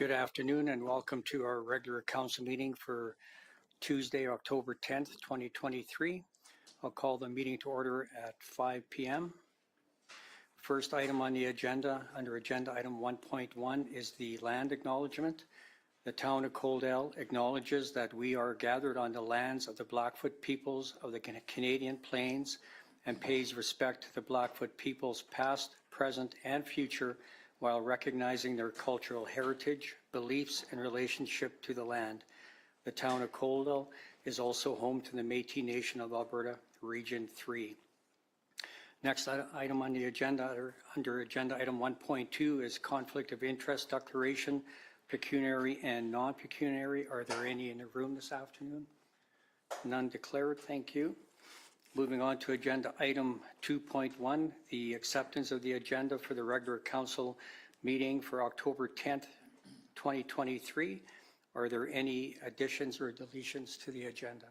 Good afternoon and welcome to our regular council meeting for Tuesday, October 10th, 2023. I'll call the meeting to order at 5 p.m. First item on the agenda, under agenda item 1.1, is the land acknowledgement. The town of Coaldale acknowledges that we are gathered on the lands of the Blackfoot peoples of the Canadian Plains and pays respect to the Blackfoot peoples past, present, and future while recognizing their cultural heritage, beliefs, and relationship to the land. The town of Coaldale is also home to the Métis Nation of Alberta, Region 3. Next item on the agenda, under agenda item 1.2, is conflict of interest declaration, pecuniary and non-pecuniary. Are there any in the room this afternoon? None declared, thank you. Moving on to agenda item 2.1, the acceptance of the agenda for the regular council meeting for October 10th, 2023. Are there any additions or deletions to the agenda?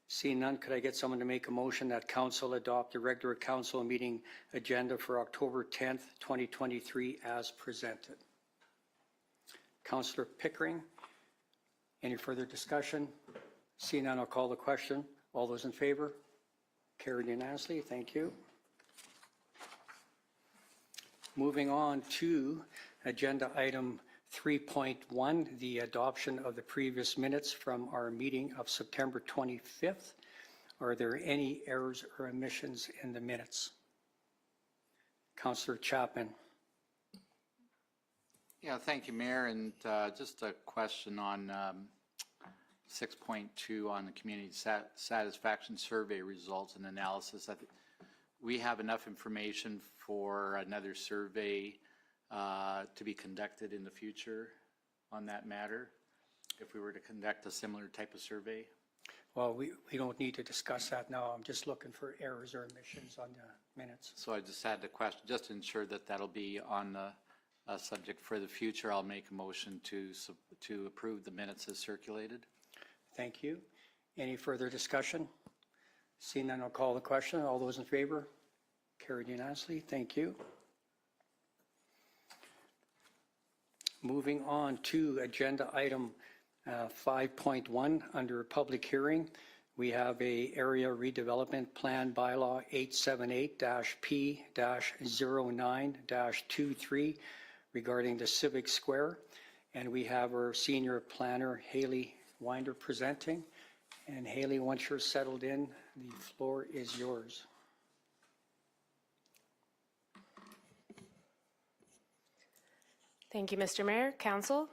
Seeing none, could I get someone to make a motion that council adopt the regular council meeting agenda for October 10th, 2023 as presented? Councillor Pickering, any further discussion? Seeing none, I'll call the question. All those in favor? Carried unanimously. Thank you. Moving on to agenda item 3.1, the adoption of the previous minutes from our meeting of September 25th. Are there any errors or omissions in the minutes? Councillor Chapman. Yeah, thank you, Mayor. And just a question on 6.2 on the community satisfaction survey results and analysis. We have enough information for another survey to be conducted in the future on that matter, if we were to conduct a similar type of survey? Well, we don't need to discuss that now. I'm just looking for errors or omissions on the minutes. So I just had the question, just to ensure that that'll be on the subject for the future. I'll make a motion to approve the minutes as circulated. Thank you. Any further discussion? Seeing none, I'll call the question. All those in favor? Carried unanimously. Thank you. Moving on to agenda item 5.1 under public hearing, we have a area redevelopment plan bylaw 878-P-09-23 regarding the Civic Square, and we have our senior planner Hailey Winder presenting. And Hailey, once you're settled in, the floor is yours. Thank you, Mr. Mayor, Council.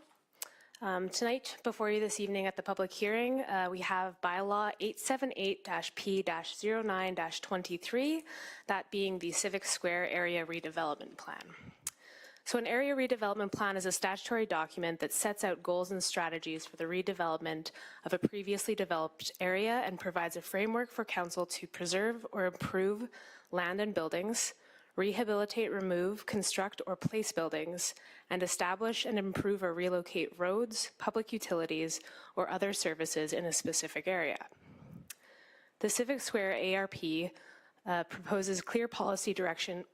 Tonight, before you this evening at the public hearing, we have bylaw 878-P-09-23, that being the Civic Square Area Redevelopment Plan. So an area redevelopment plan is a statutory document that sets out goals and strategies for the redevelopment of a previously developed area and provides a framework for council to preserve or improve land and buildings, rehabilitate, remove, construct, or place buildings, and establish and improve or relocate roads, public utilities, or other services in a specific area. The Civic Square ARP proposes clear policy direction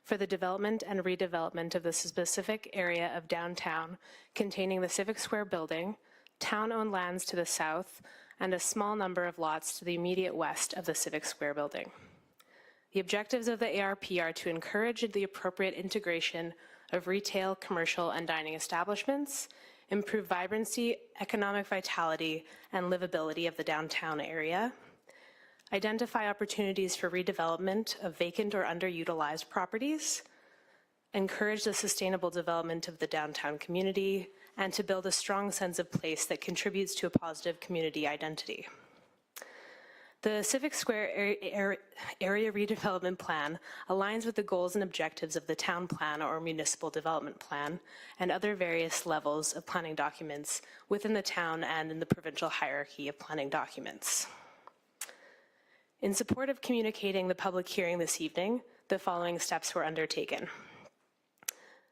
for the development and redevelopment of the specific area of downtown containing the Civic Square building, town-owned lands to the south, and a small number of lots to the immediate west of the Civic Square building. The objectives of the ARP are to encourage the appropriate integration of retail, commercial, and dining establishments, improve vibrancy, economic vitality, and livability of the downtown area, identify opportunities for redevelopment of vacant or underutilized properties, encourage the sustainable development of the downtown community, and to build a strong sense of place that contributes to a positive community identity. The Civic Square Area Redevelopment Plan aligns with the goals and objectives of the Town Plan or Municipal Development Plan and other various levels of planning documents within the town and in the provincial hierarchy of planning documents. In support of communicating the public hearing this evening, the following steps were undertaken.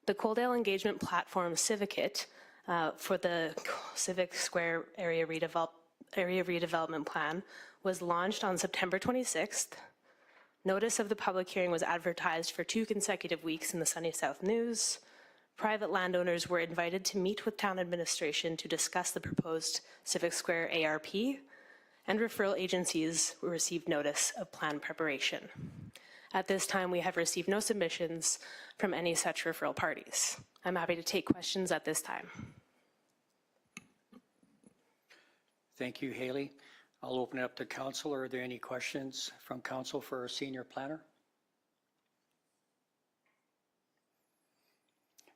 The Coaldale Engagement Platform Civicate for the Civic Square Area Redevelopment Plan was launched on September 26th. Notice of the public hearing was advertised for 2 consecutive weeks in the Sunny South News. private landowners were invited to meet with town administration to discuss the proposed Civic Square ARP, and referral agencies received notice of plan preparation. At this time, we have received no submissions from any such referral parties. I'm happy to take questions at this time. Thank you, Hailey. I'll open it up to council. Are there any questions from council for our senior planner?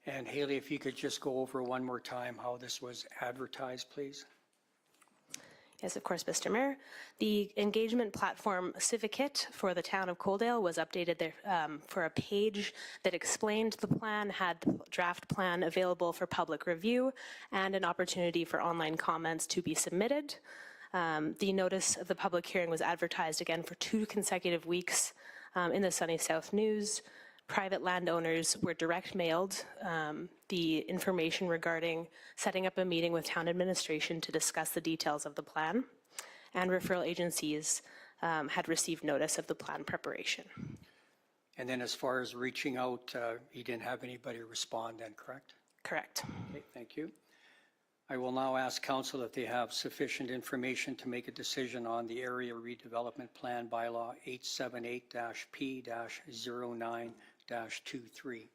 And Hailey, if you could just go over one more time how this was advertised, please. Yes, of course, Mr. Mayor. The engagement platform Civicate for the town of Coaldale was updated there for a page that explained the plan, had the draft plan available for public review, and an opportunity for online comments to be submitted. The notice of the public hearing was advertised again for 2 consecutive weeks in the Sunny South News. Private landowners were direct mailed the information regarding setting up a meeting with town administration to discuss the details of the plan, and referral agencies had received notice of the plan preparation. And then as far as reaching out, you didn't have anybody respond then, correct? Correct. Okay, thank you. I will now ask council if they have sufficient information to make a decision on the Area Redevelopment Plan Bylaw 878-P-09-23.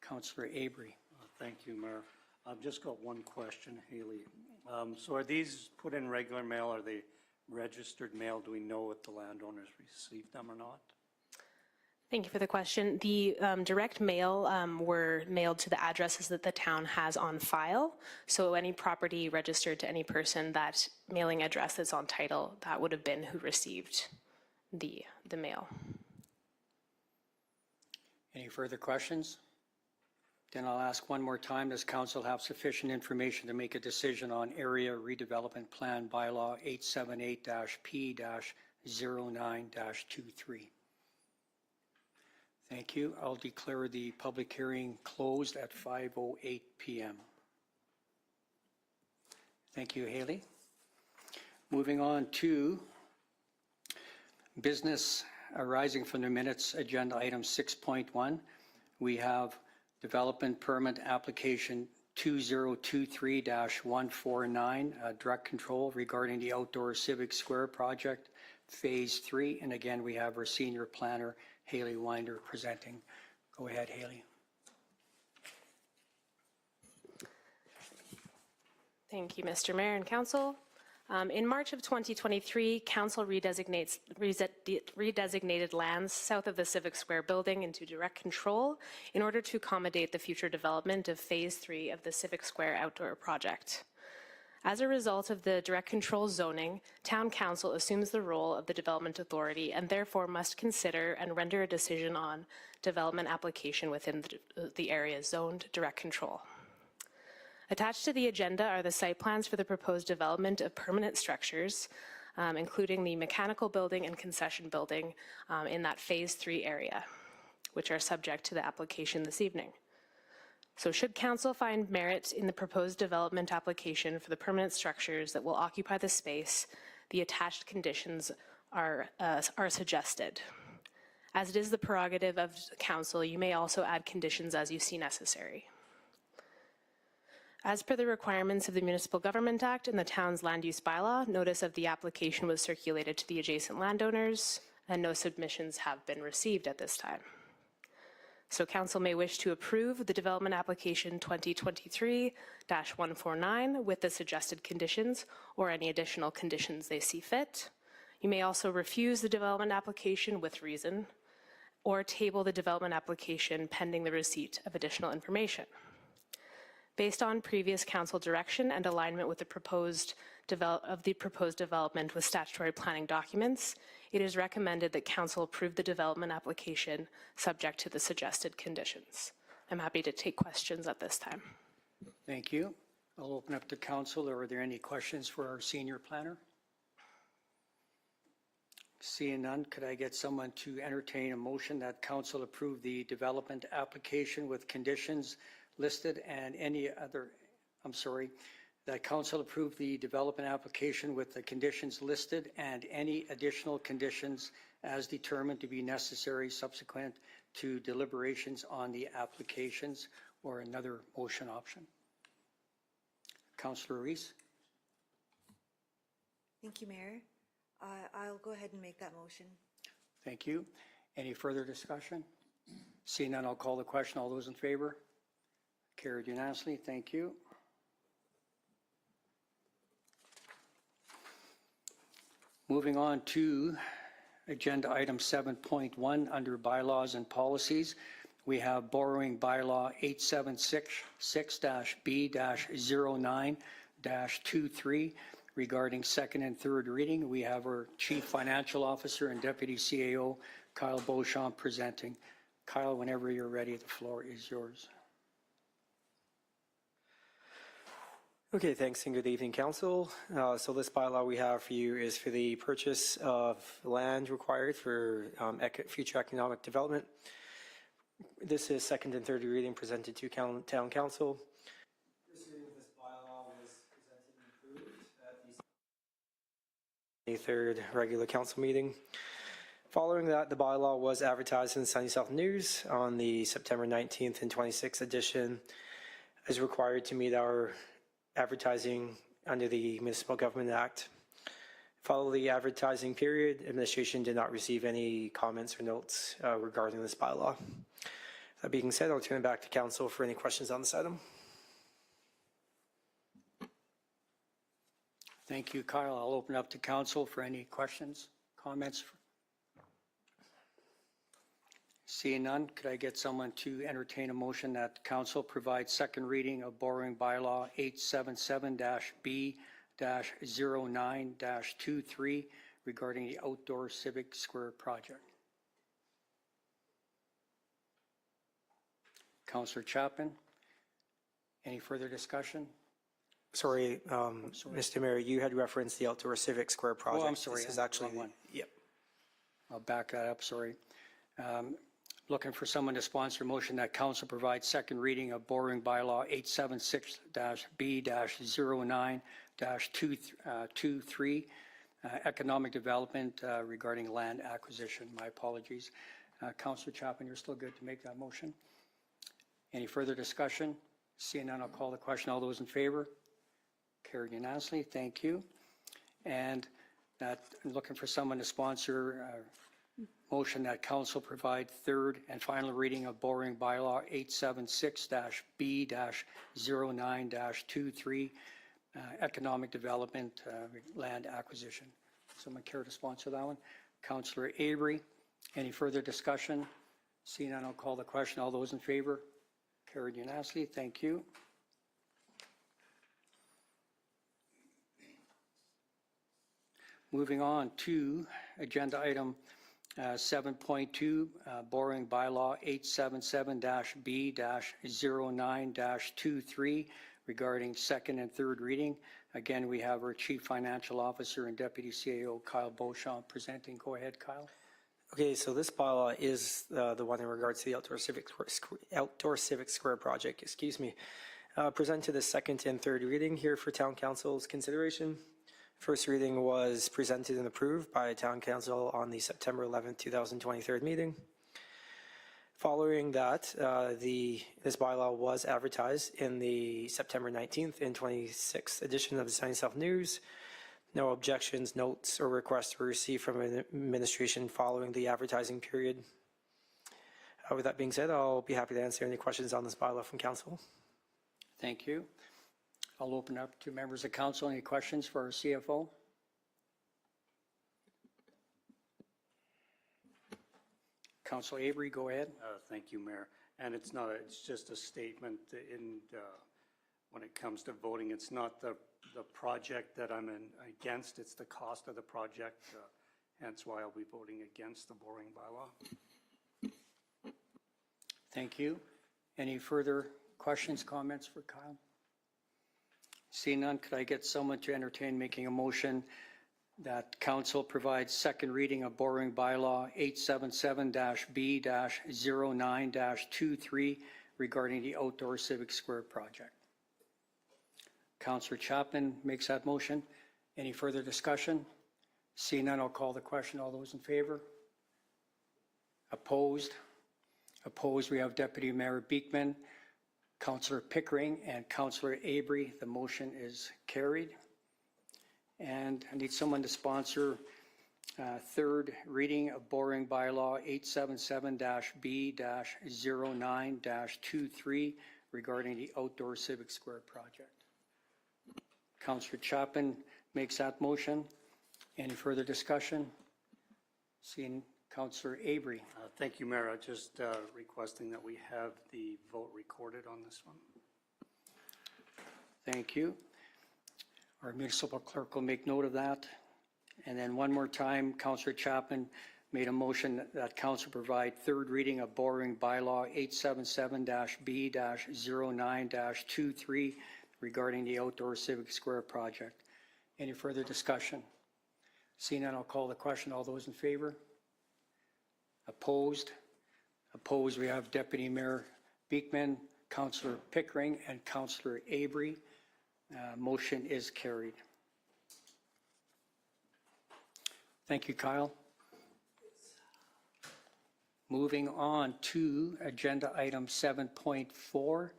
Councillor Avery. Thank you, Mayor. I've just got one question, Hailey. So are these put in regular mail? Are they registered mail? Do we know if the landowners received them or not? Thank you for the question. The direct mail were mailed to the addresses that the town has on file. So any property registered to any person, that mailing address that's on title, that would have been who received the mail. Any further questions? Then I'll ask one more time, does council have sufficient information to make a decision on Area Redevelopment Plan Bylaw 878-P-09-23? Thank you. I'll declare the public hearing closed at 5:08 p.m. Thank you, Hailey. Moving on to business arising from the minutes, agenda item 6.1. We have development permit application 2023-149, direct control regarding the outdoor Civic Square project, phase 3. And again, we have our senior planner, Hailey Winder, presenting. Go ahead, Hailey. Thank you, Mr. Mayor and Council. In March of 2023, Council redesignated lands south of the Civic Square building into direct control in order to accommodate the future development of Phase 3 of the Civic Square outdoor project. As a result of the direct control zoning, Town Council assumes the role of the development authority and therefore must consider and render a decision on development application within the area zoned direct control. Attached to the agenda are the site plans for the proposed development of permanent structures, including the mechanical building and concession building in that Phase 3 area, which are subject to the application this evening. So should council find merit in the proposed development application for the permanent structures that will occupy the space, the attached conditions are suggested. As it is the prerogative of council, you may also add conditions as you see necessary. As per the requirements of the Municipal Government Act and the town's land use bylaw, notice of the application was circulated to the adjacent landowners, and no submissions have been received at this time. So council may wish to approve the development application 2023-149 with the suggested conditions or any additional conditions they see fit. You may also refuse the development application with reason or table the development application pending the receipt of additional information. Based on previous council direction and alignment with the proposed development with statutory planning documents, it is recommended that council approve the development application subject to the suggested conditions. I'm happy to take questions at this time. Thank you. I'll open up to council. Are there any questions for our senior planner? Seeing none, could I get someone to entertain a motion that council approve the development application with conditions listed and any other, that council approve the development application with the conditions listed and any additional conditions as determined to be necessary subsequent to deliberations on the applications or another motion option. Councillor Reese? Thank you, Mayor. I'll go ahead and make that motion. Thank you. Any further discussion? Seeing none, I'll call the question. All those in favor? Carried unanimously. Thank you. Moving on to agenda item 7.1 under bylaws and policies. We have borrowing bylaw 8766-B-09-23 regarding second and third reading. We have our Chief Financial Officer and Deputy CAO, Kyle Beauchamp, presenting. Kyle, whenever you're ready, the floor is yours. Okay, thanks and good evening, Council. So this bylaw we have for you is for the purchase of land required for future economic development. This is second and third reading presented to Town Council. This bylaw was presented and approved at the 23rd regular council meeting. Following that, the bylaw was advertised in the Sunny South News on the September 19th and 26th edition as required to meet our advertising under the Municipal Government Act. Following the advertising period, administration did not receive any comments or notes regarding this bylaw. That being said, I'll turn it back to Council for any questions on this item. Thank you, Kyle. I'll open up to Council for any questions, comments. Seeing none, could I get someone to entertain a motion that Council provide second reading of borrowing bylaw 877-B-09-23 regarding the outdoor Civic Square project? Councillor Chapman, any further discussion? Sorry, Mr. Mayor, you had referenced the outdoor Civic Square project. Oh, I'm sorry. This is actually one. Yep. I'll back that up, sorry. Looking for someone to sponsor a motion that Council provides second reading of borrowing bylaw 876-B-09-23 economic development regarding land acquisition. My apologies. Councillor Chapman, you're still good to make that motion. Any further discussion? Seeing none, I'll call the question. All those in favor? Carried unanimously. Thank you. And that I'm looking for someone to sponsor motion that Council provide third and final reading of borrowing bylaw 876-B-09-23 economic development land acquisition. Someone care to sponsor that one? Councillor Avery, any further discussion? Seeing none, I'll call the question. All those in favor? Carried unanimously. Thank you. Moving on to agenda item 7.2, borrowing bylaw 877-B-09-23 regarding second and third reading. Again, we have our Chief Financial Officer and Deputy CAO, Kyle Beauchamp, presenting. Go ahead, Kyle. Okay, so this bylaw is the one in regards to the outdoor Civic Square project, present to the second and third reading here for Town Council's consideration. First reading was presented and approved by Town Council on the September 11th, 2023 meeting. Following that, this bylaw was advertised in the September 19th and 26th edition of the Sunny South News. No objections, notes, or requests were received from administration following the advertising period. With that being said, I'll be happy to answer any questions on this bylaw from Council. Thank you. I'll open up to members of Council. Any questions for our CFO? Councillor Avery, go ahead. Thank you, Mayor. And it's just a statement in when it comes to voting. It's not the project that I'm against, it's the cost of the project. Hence why I'll be voting against the borrowing bylaw. Thank you. Any further questions, comments for Kyle? Seeing none, could I get someone to entertain making a motion that Council provides second reading of borrowing bylaw 877-B-09-23 regarding the outdoor Civic Square project? Councillor Chapman makes that motion. Any further discussion? Seeing none, I'll call the question. All those in favor? Opposed? Opposed, we have Deputy Mayor Beekman. Councillor Pickering and Councillor Avery. The motion is carried. And I need someone to sponsor third reading of borrowing bylaw 877-B-09-23 regarding the outdoor Civic Square project. Councillor Chapman makes that motion. Any further discussion? Seeing Councillor Avery. Thank you, Mayor. Just requesting that we have the vote recorded on this one. Thank you. Our municipal clerk will make note of that. And then one more time, Councillor Chapman made a motion that council provide third reading of borrowing bylaw 877-B-09-23 regarding the outdoor Civic Square project. Any further discussion? Seeing none, I'll call the question. All those in favor? Opposed? Opposed, we have Deputy Mayor Beekman, Councillor Pickering, and Councillor Avery. Motion is carried. Thank you, Kyle. Moving on to agenda item 7.4,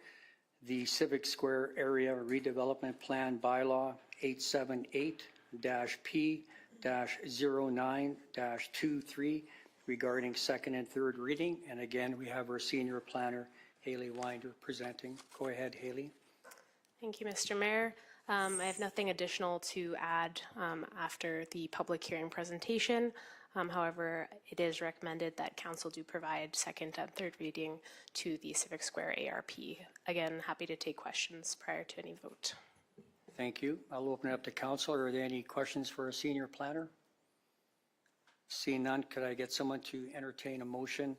the Civic Square Area Redevelopment Plan Bylaw 878-P-09-23 regarding second and third reading. And again, we have our senior planner, Hailey Winder, presenting. Go ahead, Hailey. Thank you, Mr. Mayor. I have nothing additional to add after the public hearing presentation. However, it is recommended that council do provide second and third reading to the Civic Square ARP. Again, happy to take questions prior to any vote. Thank you. I'll open it up to council. Are there any questions for a senior planner? Seeing none, could I get someone to entertain a motion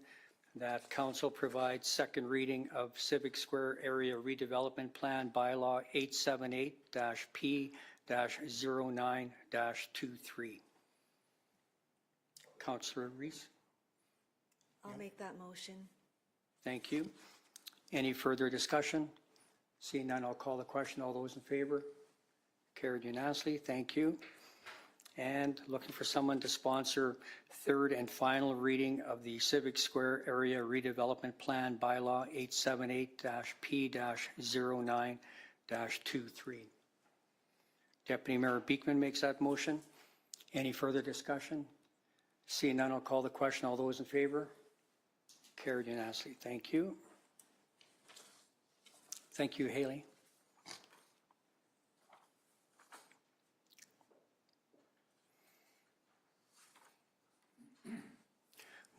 that council provides second reading of Civic Square Area Redevelopment Plan Bylaw 878-P-09-23? Councillor Reese? I'll make that motion. Thank you. Any further discussion? Seeing none, I'll call the question. All those in favor? Carried unanimously. Thank you. And looking for someone to sponsor third and final reading of the Civic Square Area Redevelopment Plan Bylaw 878-P-09-23. Deputy Mayor Beekman makes that motion. Any further discussion? Seeing none, I'll call the question. All those in favor? Carried unanimously. Thank you. Thank you, Hailey.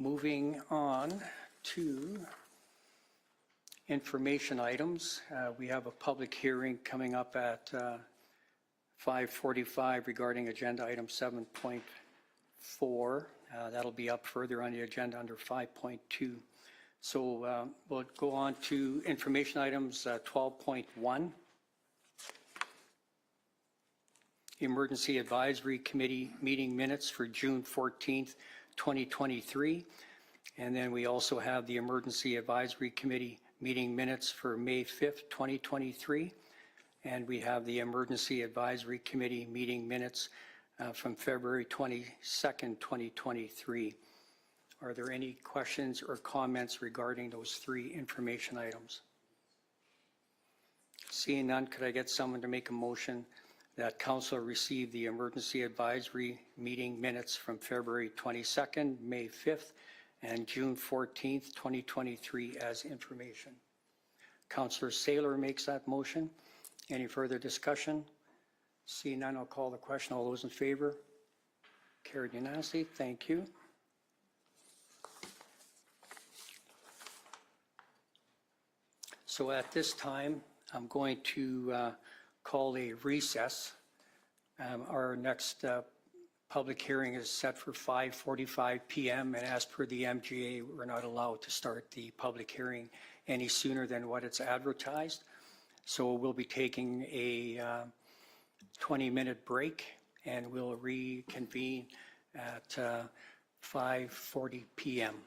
Moving on to information items. We have a public hearing coming up at 5:45 regarding agenda item 7.4. That'll be up further on the agenda under 5.2. So we'll go on to information items 12.1. Emergency Advisory Committee meeting minutes for June 14th, 2023. And then we also have the Emergency Advisory Committee meeting minutes for May 5th, 2023. And we have the Emergency Advisory Committee meeting minutes from February 22nd, 2023. Are there any questions or comments regarding those three information items? Seeing none, could I get someone to make a motion that council receive the emergency advisory meeting minutes from February 22nd, May 5th, and June 14th, 2023 as information? Councillor Saylor makes that motion. Any further discussion? Seeing none, I'll call the question. All those in favor? Carried unanimously. Thank you. So at this time, I'm going to call a recess. Our next public hearing is set for 5:45 p.m. and as per the MGA, we're not allowed to start the public hearing any sooner than what it's advertised. So we'll be taking a 20-minute break and we'll reconvene at 5:40 p.m.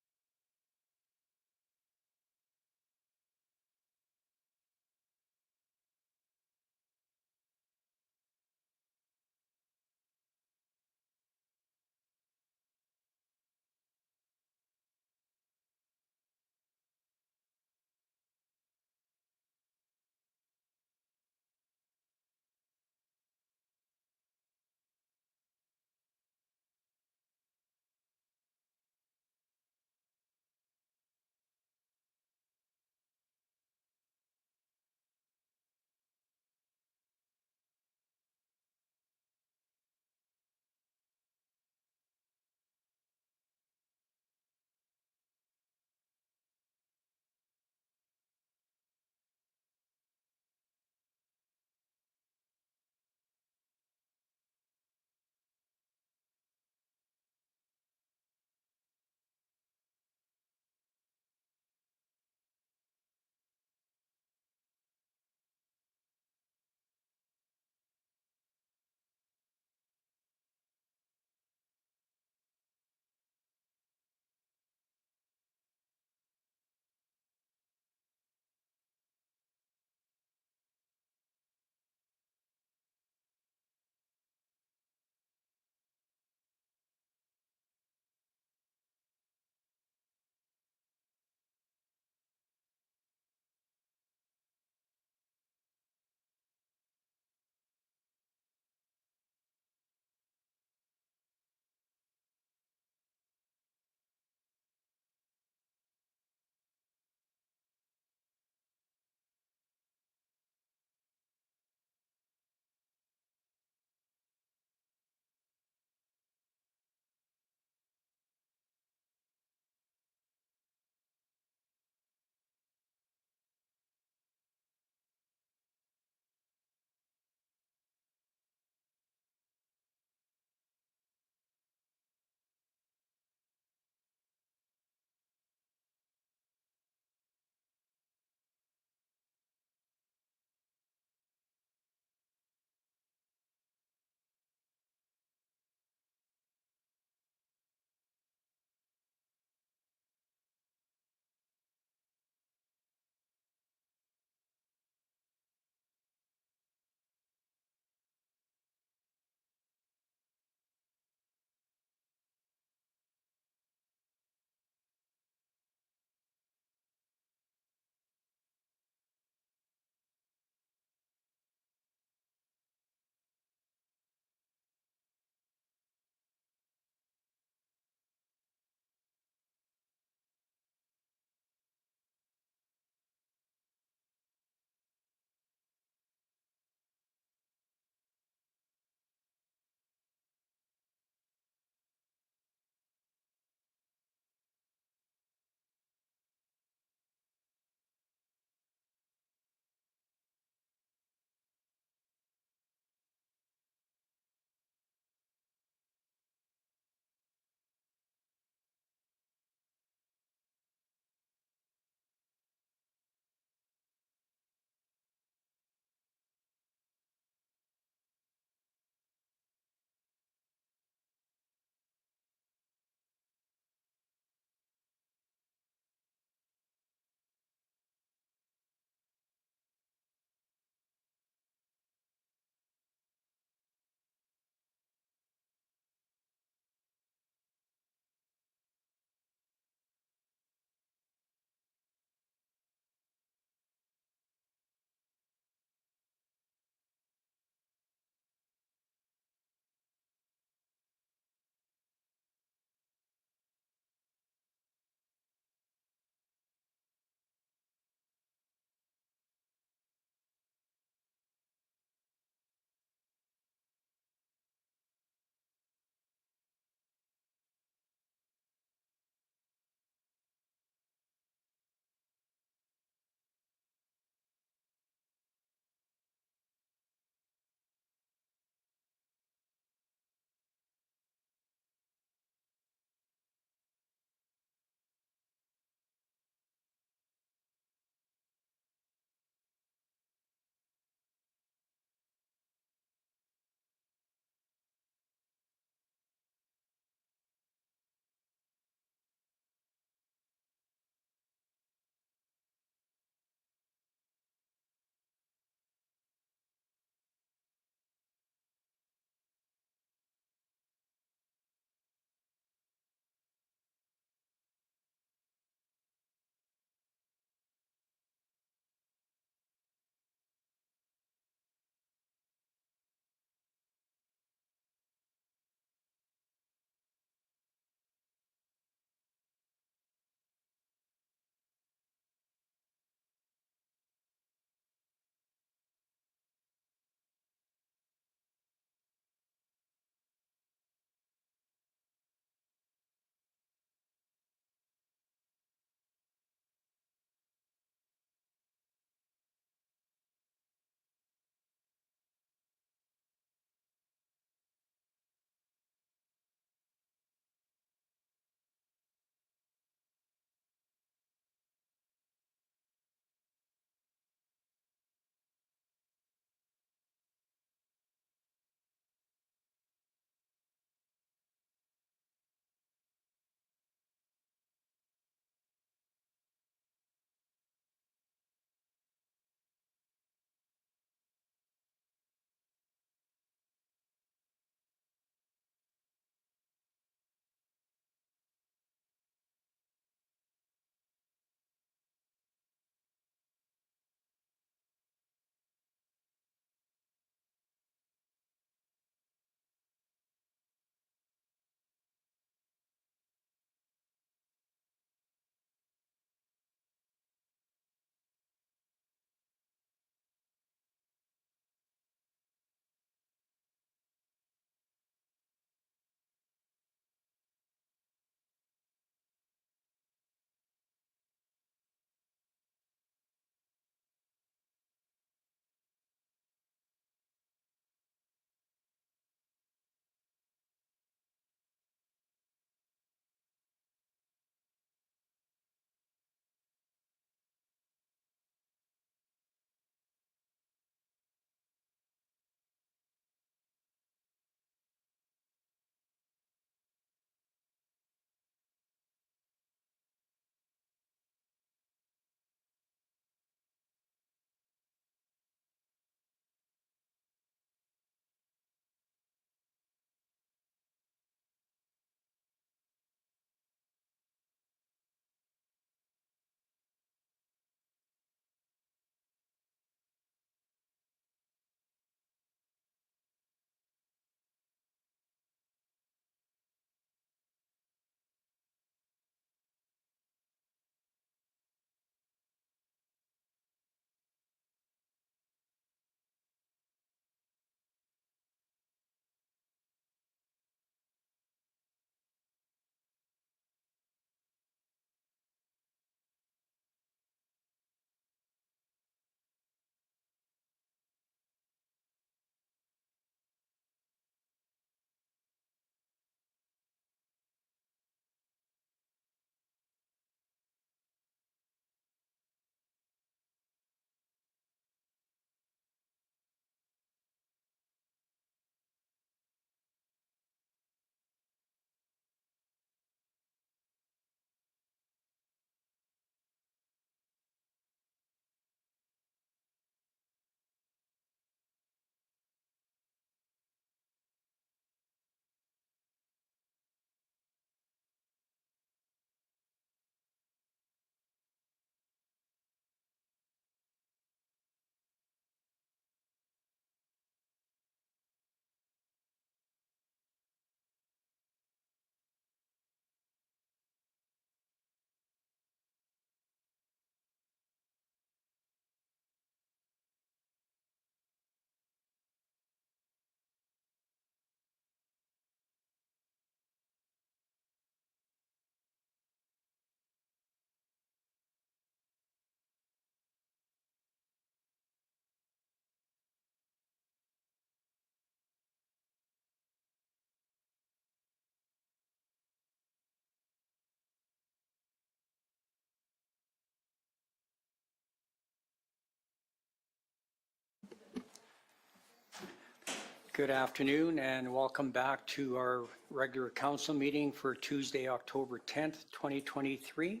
Good afternoon and welcome back to our regular council meeting for Tuesday, October 10th, 2023.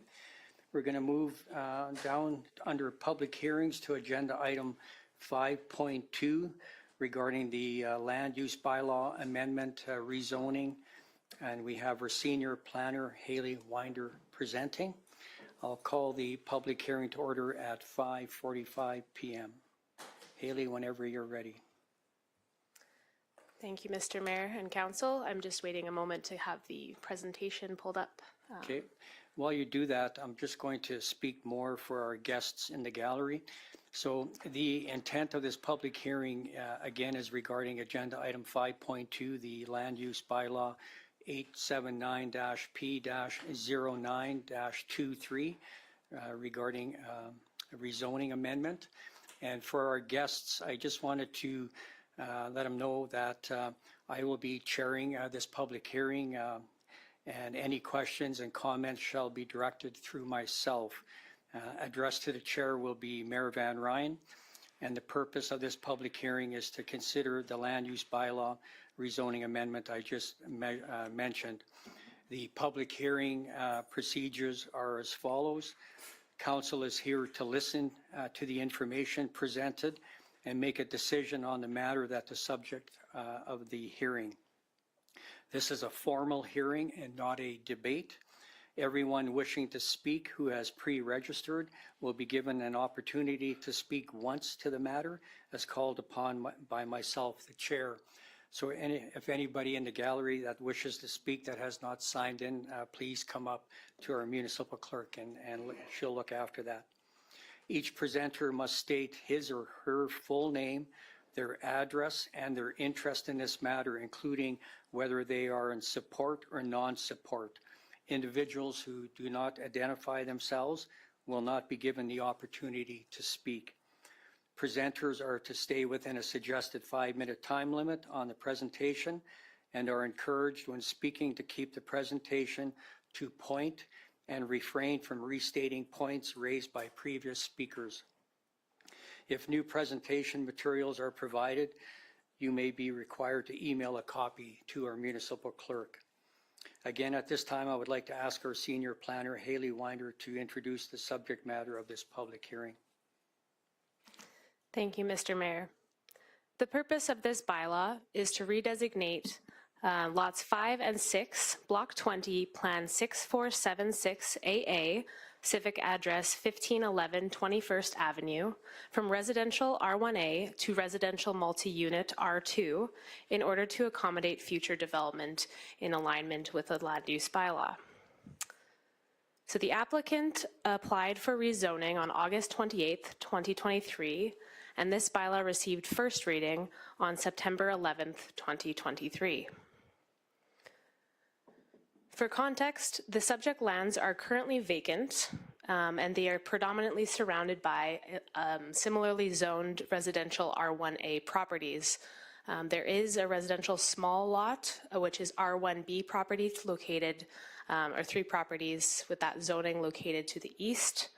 We're going to move down under public hearings to agenda item 5.2 regarding the land use bylaw amendment rezoning. And we have our senior planner, Hailey Winder, presenting. I'll call the public hearing to order at 5:45 p.m. Hailey, whenever you're ready. Thank you, Mr. Mayor and Council. I'm just waiting a moment to have the presentation pulled up. Okay. While you do that, I'm just going to speak more for our guests in the gallery. So the intent of this public hearing, again, is regarding agenda item 5.2, the land use bylaw 879-P-09-23 regarding a rezoning amendment. And for our guests, I just wanted to let them know that I will be chairing this public hearing and any questions and comments shall be directed through myself. Addressed to the chair will be Mayor Van Rijn, and the purpose of this public hearing is to consider the land use bylaw rezoning amendment I just mentioned. The public hearing procedures are as follows. Council is here to listen to the information presented and make a decision on the matter that's the subject of the hearing. This is a formal hearing and not a debate. Everyone wishing to speak who has pre-registered will be given an opportunity to speak once to the matter as called upon by myself, the chair. So if anybody in the gallery that wishes to speak that has not signed in, please come up to our municipal clerk and she'll look after that. Each presenter must state his or her full name, their address, and their interest in this matter, including whether they are in support or non-support. Individuals who do not identify themselves will not be given the opportunity to speak. Presenters are to stay within a suggested 5-minute time limit on the presentation and are encouraged when speaking to keep the presentation to point and refrain from restating points raised by previous speakers. If new presentation materials are provided, you may be required to email a copy to our municipal clerk. Again, at this time, I would like to ask our senior planner, Hailey Winder, to introduce the subject matter of this public hearing. Thank you, Mr. Mayor. The purpose of this bylaw is to redesignate lots 5 and 6, Block 20, Plan 6476AA, Civic Address 1511 21st Avenue, from residential R1A to residential multi-unit R2 in order to accommodate future development in alignment with the land use bylaw. So the applicant applied for rezoning on August 28th, 2023, and this bylaw received first reading on September 11th, 2023. For context, the subject lands are currently vacant and they are predominantly surrounded by similarly zoned residential R1A properties. There is a residential small lot, which is R1B properties located, or 3 properties with that zoning located to the east.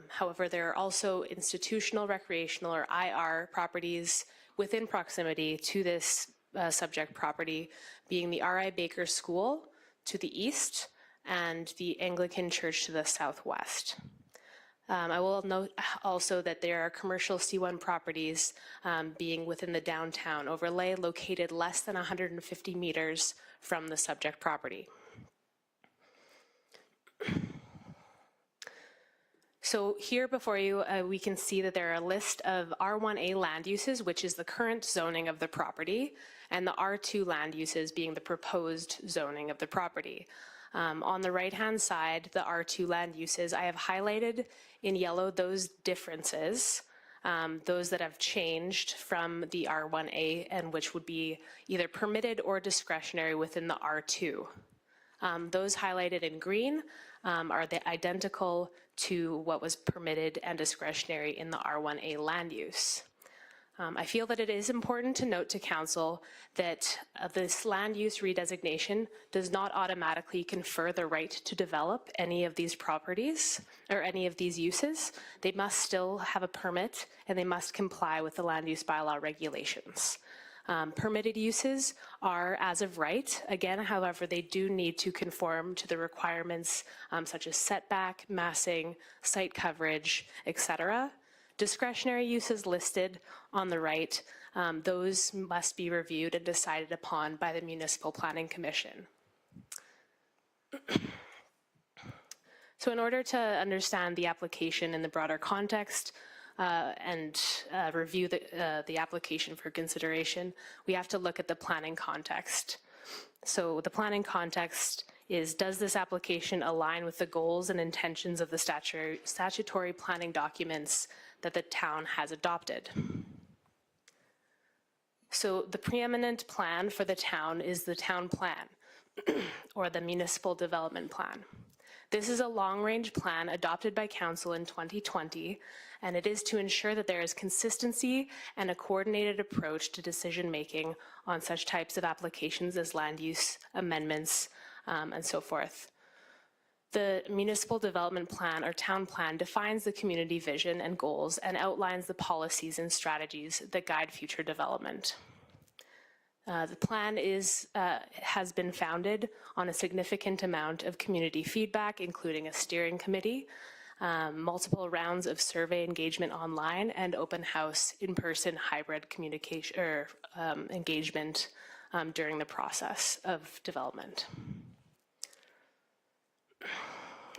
However, there are also institutional, recreational, or IR properties within proximity to this subject property, being the R.I. Baker School to the east and the Anglican Church to the southwest. I will note also that there are commercial C1 properties being within the downtown overlay located less than 150 meters from the subject property. So here before you, we can see that there are a list of R1A land uses, which is the current zoning of the property, and the R2 land uses being the proposed zoning of the property. On the right-hand side, the R2 land uses, I have highlighted in yellow those differences, those that have changed from the R1A and which would be either permitted or discretionary within the R2. Those highlighted in green are the identical to what was permitted and discretionary in the R1A land use. I feel that it is important to note to Council that this land use redesignation does not automatically confer the right to develop any of these properties or any of these uses. They must still have a permit and they must comply with the land use bylaw regulations. Permitted uses are as of right. Again, however, they do need to conform to the requirements such as setback, massing, site coverage, etc. Discretionary uses listed on the right, those must be reviewed and decided upon by the Municipal Planning Commission. So in order to understand the application in the broader context and review the application for consideration, we have to look at the planning context. So the planning context is, does this application align with the goals and intentions of the statutory planning documents that the town has adopted? So the preeminent plan for the town is the town plan, or the municipal development plan. This is a long-range plan adopted by Council in 2020, and it is to ensure that there is consistency and a coordinated approach to decision-making on such types of applications as land use amendments and so forth. The municipal development plan or town plan defines the community vision and goals and outlines the policies and strategies that guide future development. The plan has been founded on a significant amount of community feedback, including a steering committee, multiple rounds of survey engagement online, and open house in-person hybrid communication or engagement during the process of development.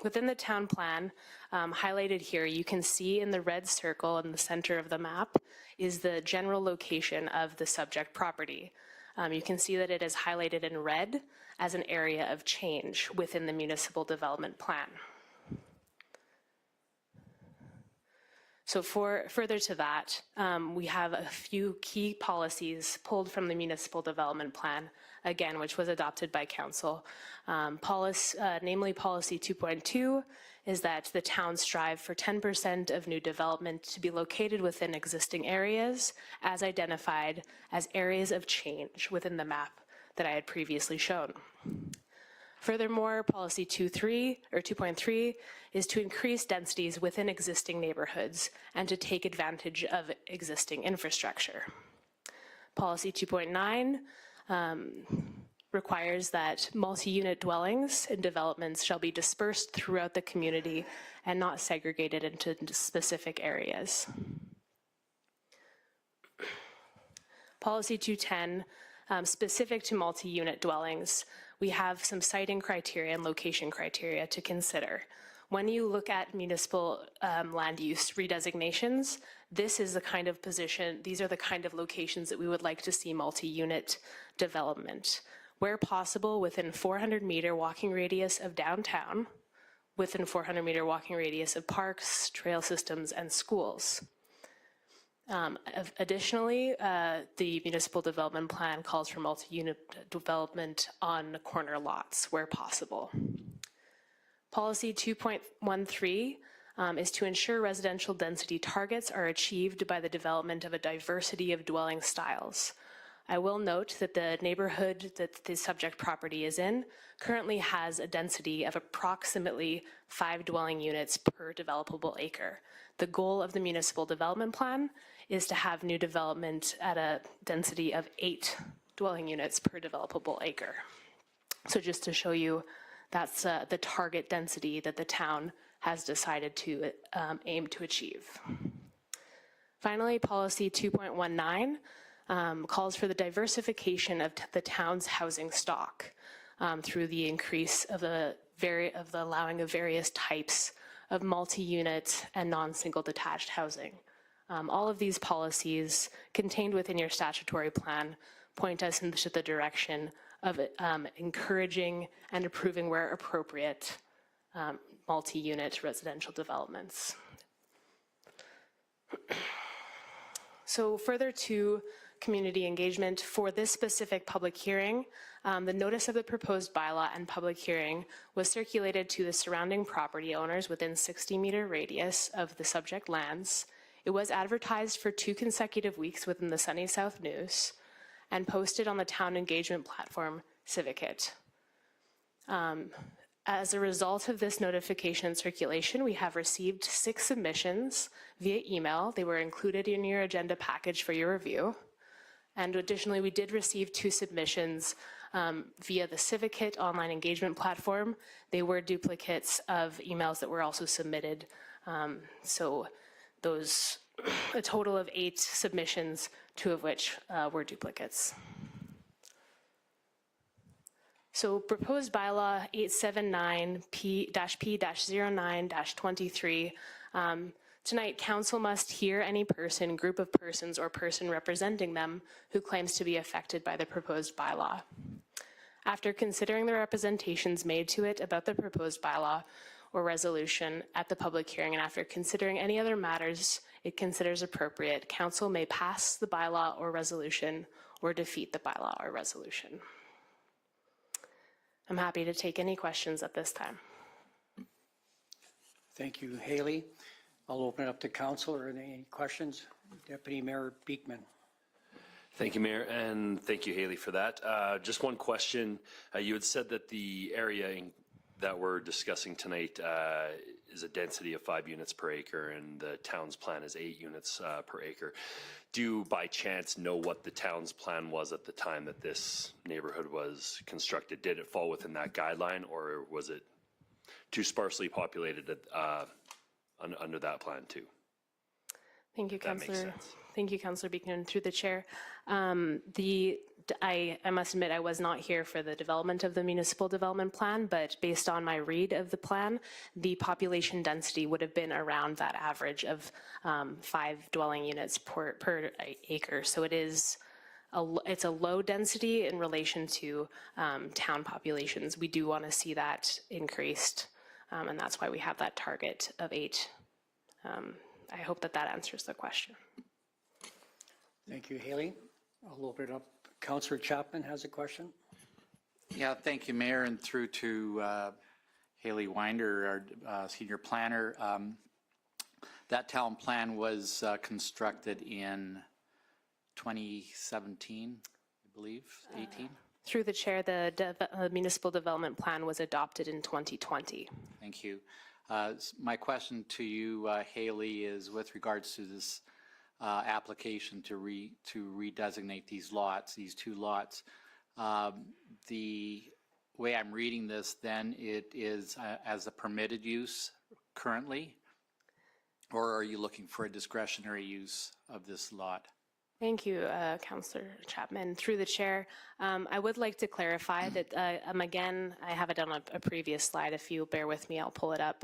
Within the town plan, highlighted here, you can see in the red circle in the center of the map is the general location of the subject property. You can see that it is highlighted in red as an area of change within the municipal development plan. So further to that, we have a few key policies pulled from the municipal development plan, again, which was adopted by council. Namely policy 2.2 is that the town strive for 10% of new development to be located within existing areas as identified as areas of change within the map that I had previously shown. Furthermore, policy 2.3 is to increase densities within existing neighborhoods and to take advantage of existing infrastructure. Policy 2.9 requires that multi-unit dwellings and developments shall be dispersed throughout the community and not segregated into specific areas. Policy 210, specific to multi-unit dwellings, we have some siting criteria and location criteria to consider. When you look at municipal land use redesignations, this is the kind of position, these are the kind of locations that we would like to see multi-unit development. Where possible, within 400-meter walking radius of downtown, within 400-meter walking radius of parks, trail systems, and schools. Additionally, the municipal development plan calls for multi-unit development on corner lots where possible. Policy 2.13 is to ensure residential density targets are achieved by the development of a diversity of dwelling styles. I will note that the neighborhood that the subject property is in currently has a density of approximately 5 dwelling units per developable acre. The goal of the municipal development plan is to have new development at a density of 8 dwelling units per developable acre. So just to show you, that's the target density that the town has decided to aim to achieve. Finally, policy 2.19 calls for the diversification of the town's housing stock through the increase of the allowing of various types of multi-unit and non-single detached housing. All of these policies contained within your statutory plan point us into the direction of encouraging and approving where appropriate multi-unit residential developments. So further to community engagement, for this specific public hearing, the notice of the proposed bylaw and public hearing was circulated to the surrounding property owners within 60-meter radius of the subject lands. It was advertised for 2 consecutive weeks within the Sunny South News and posted on the town engagement platform, Civicit. As a result of this notification and circulation, we have received 6 submissions via email. They were included in your agenda package for your review. And additionally, we did receive 2 submissions via the Civic Kit online engagement platform. They were duplicates of emails that were also submitted. So those, a total of 8 submissions, 2 of which were duplicates. So proposed bylaw 879P-P-09-23. Tonight, council must hear any person, group of persons, or person representing them who claims to be affected by the proposed bylaw. After considering the representations made to it about the proposed bylaw or resolution at the public hearing, and after considering any other matters it considers appropriate, council may pass the bylaw or resolution or defeat the bylaw or resolution. I'm happy to take any questions at this time. Thank you, Hailey. I'll open it up to council. Are there any questions? Deputy Mayor Beekman. Thank you, Mayor, and thank you, Hailey, for that. Just one question. You had said that the area that we're discussing tonight is a density of 5 units per acre, and the town's plan is 8 units per acre. Do you, by chance, know what the town's plan was at the time that this neighborhood was constructed? Did it fall within that guideline, or was it too sparsely populated under that plan too? Thank you, That makes Councillor. sense. Thank you, Councillor Beekman. Through the chair, I must admit I was not here for the development of the municipal development plan, but based on my read of the plan, the population density would have been around that average of 5 dwelling units per acre. So it's a low density in relation to town populations. We do want to see that increased, and that's why we have that target of 8. I hope that answers the question. Thank you, Hailey. I'll open it up. Councillor Chapman has a question. Yeah, thank you, Mayor, and through to Hailey Winder, our senior planner. That town plan was constructed in 2017, I believe, 18? Through the chair, the municipal development plan was adopted in 2020. Thank you. My question to you, Hailey, is with regards to this application to redesignate these 2 lots. The way I'm reading this, then, it is as a permitted use currently, or are you looking for a discretionary use of this lot? Thank you, Councillor Chapman. Through the chair, I would like to clarify that, again, I have it on a previous slide. If you bear with me, I'll pull it up.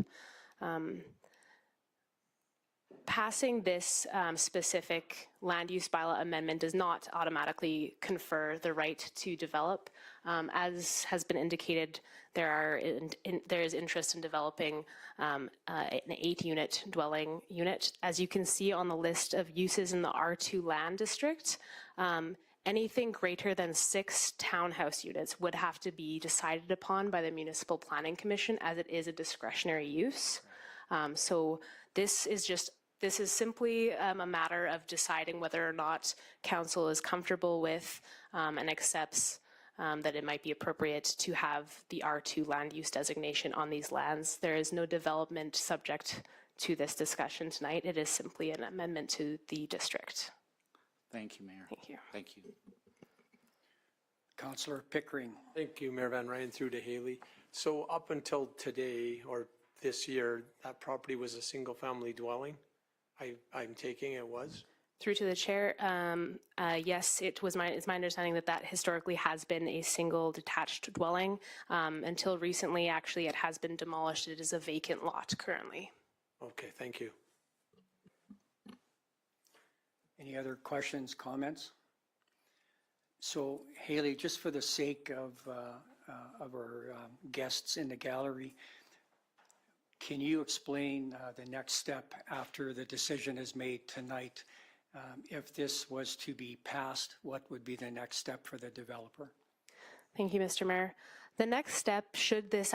Passing this specific land use bylaw amendment does not automatically confer the right to develop. As has been indicated, there is interest in developing an 8-unit dwelling unit. As you can see on the list of uses in the R2 land district, anything greater than 6 townhouse units would have to be decided upon by the Municipal Planning Commission, as it is a discretionary use. So this is simply a matter of deciding whether or not council is comfortable with and accepts that it might be appropriate to have the R2 land use designation on these lands. There is no development subject to this discussion tonight. It is simply an amendment to the district. Thank you, Mayor. Thank you. Thank you. Councillor Pickering. Thank you, Mayor Van Rijn, through to Hailey. So up until today, or this year, that property was a single-family dwelling? I'm taking it was? Through to the chair, yes, it's my understanding that historically has been a single detached dwelling. Until recently, actually, it has been demolished. It is a vacant lot currently. Okay, thank you. Any other questions, comments? So, Hailey, just for the sake of our guests in the gallery, can you explain the next step after the decision is made tonight? If this was to be passed, what would be the next step for the developer? Thank you, Mr. Mayor. The next step, should this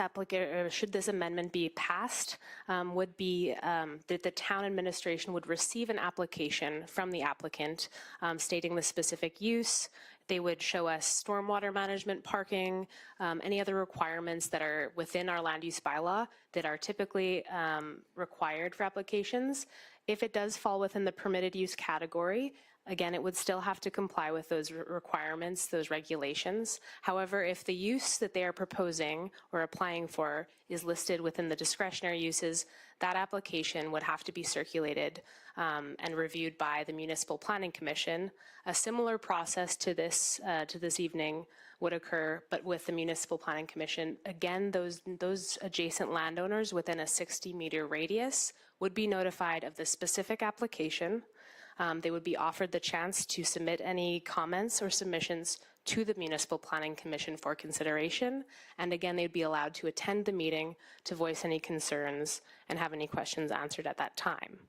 amendment be passed, would be that the town administration would receive an application from the applicant stating the specific use. They would show us stormwater management, parking, any other requirements that are within our land use bylaw that are typically required for applications. If it does fall within the permitted use category, Again, it would still have to comply with those requirements, those regulations. However, if the use that they are proposing or applying for is listed within the discretionary uses, that application would have to be circulated and reviewed by the Municipal Planning Commission. A similar process to this evening would occur, but with the Municipal Planning Commission. Again, those adjacent landowners within a 60-meter radius would be notified of the specific application. They would be offered the chance to submit any comments or submissions to the Municipal Planning Commission for consideration. And again, they'd be allowed to attend the meeting to voice any concerns and have any questions answered at that time.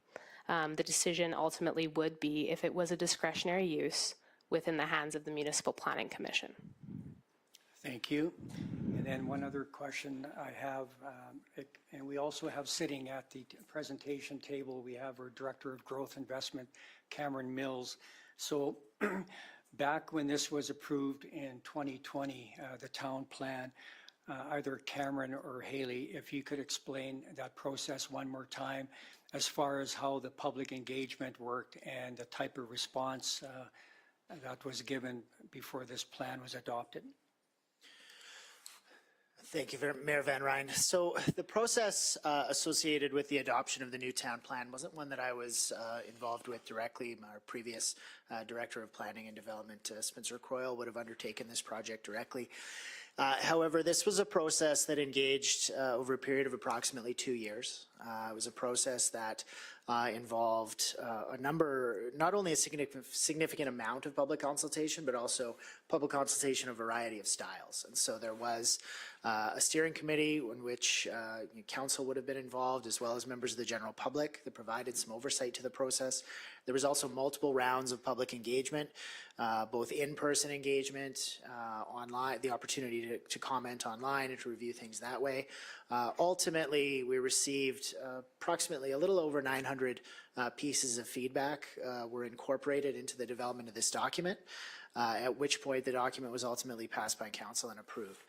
The decision ultimately would be, if it was a discretionary use, within the hands of the Municipal Planning Commission. Thank you. And then one other question I have, and we also have sitting at the presentation table, we have our Director of Growth Investment, Cameron Mills. So back when this was approved in 2020, the town plan, either Cameron or Hailey, if you could explain that process one more time as far as how the public engagement worked and the type of response that was given before this plan was adopted. Thank you, Mayor Van Rijn. So the process associated with the adoption of the new town plan wasn't one that I was involved with directly. Our previous Director of Planning and Development, Spencer Croyle, would have undertaken this project directly. However, this was a process that engaged over a period of approximately 2 years. It was a process that involved a number, not only a significant amount of public consultation, but also public consultation of a variety of styles. And so there was a steering committee in which council would have been involved, as well as members of the general public that provided some oversight to the process. There was also multiple rounds of public engagement, both in-person engagement, online, the opportunity to comment online and to review things that way. Ultimately, we received approximately a little over 900 pieces of feedback were incorporated into the development of this document, at which point the document was ultimately passed by council and approved.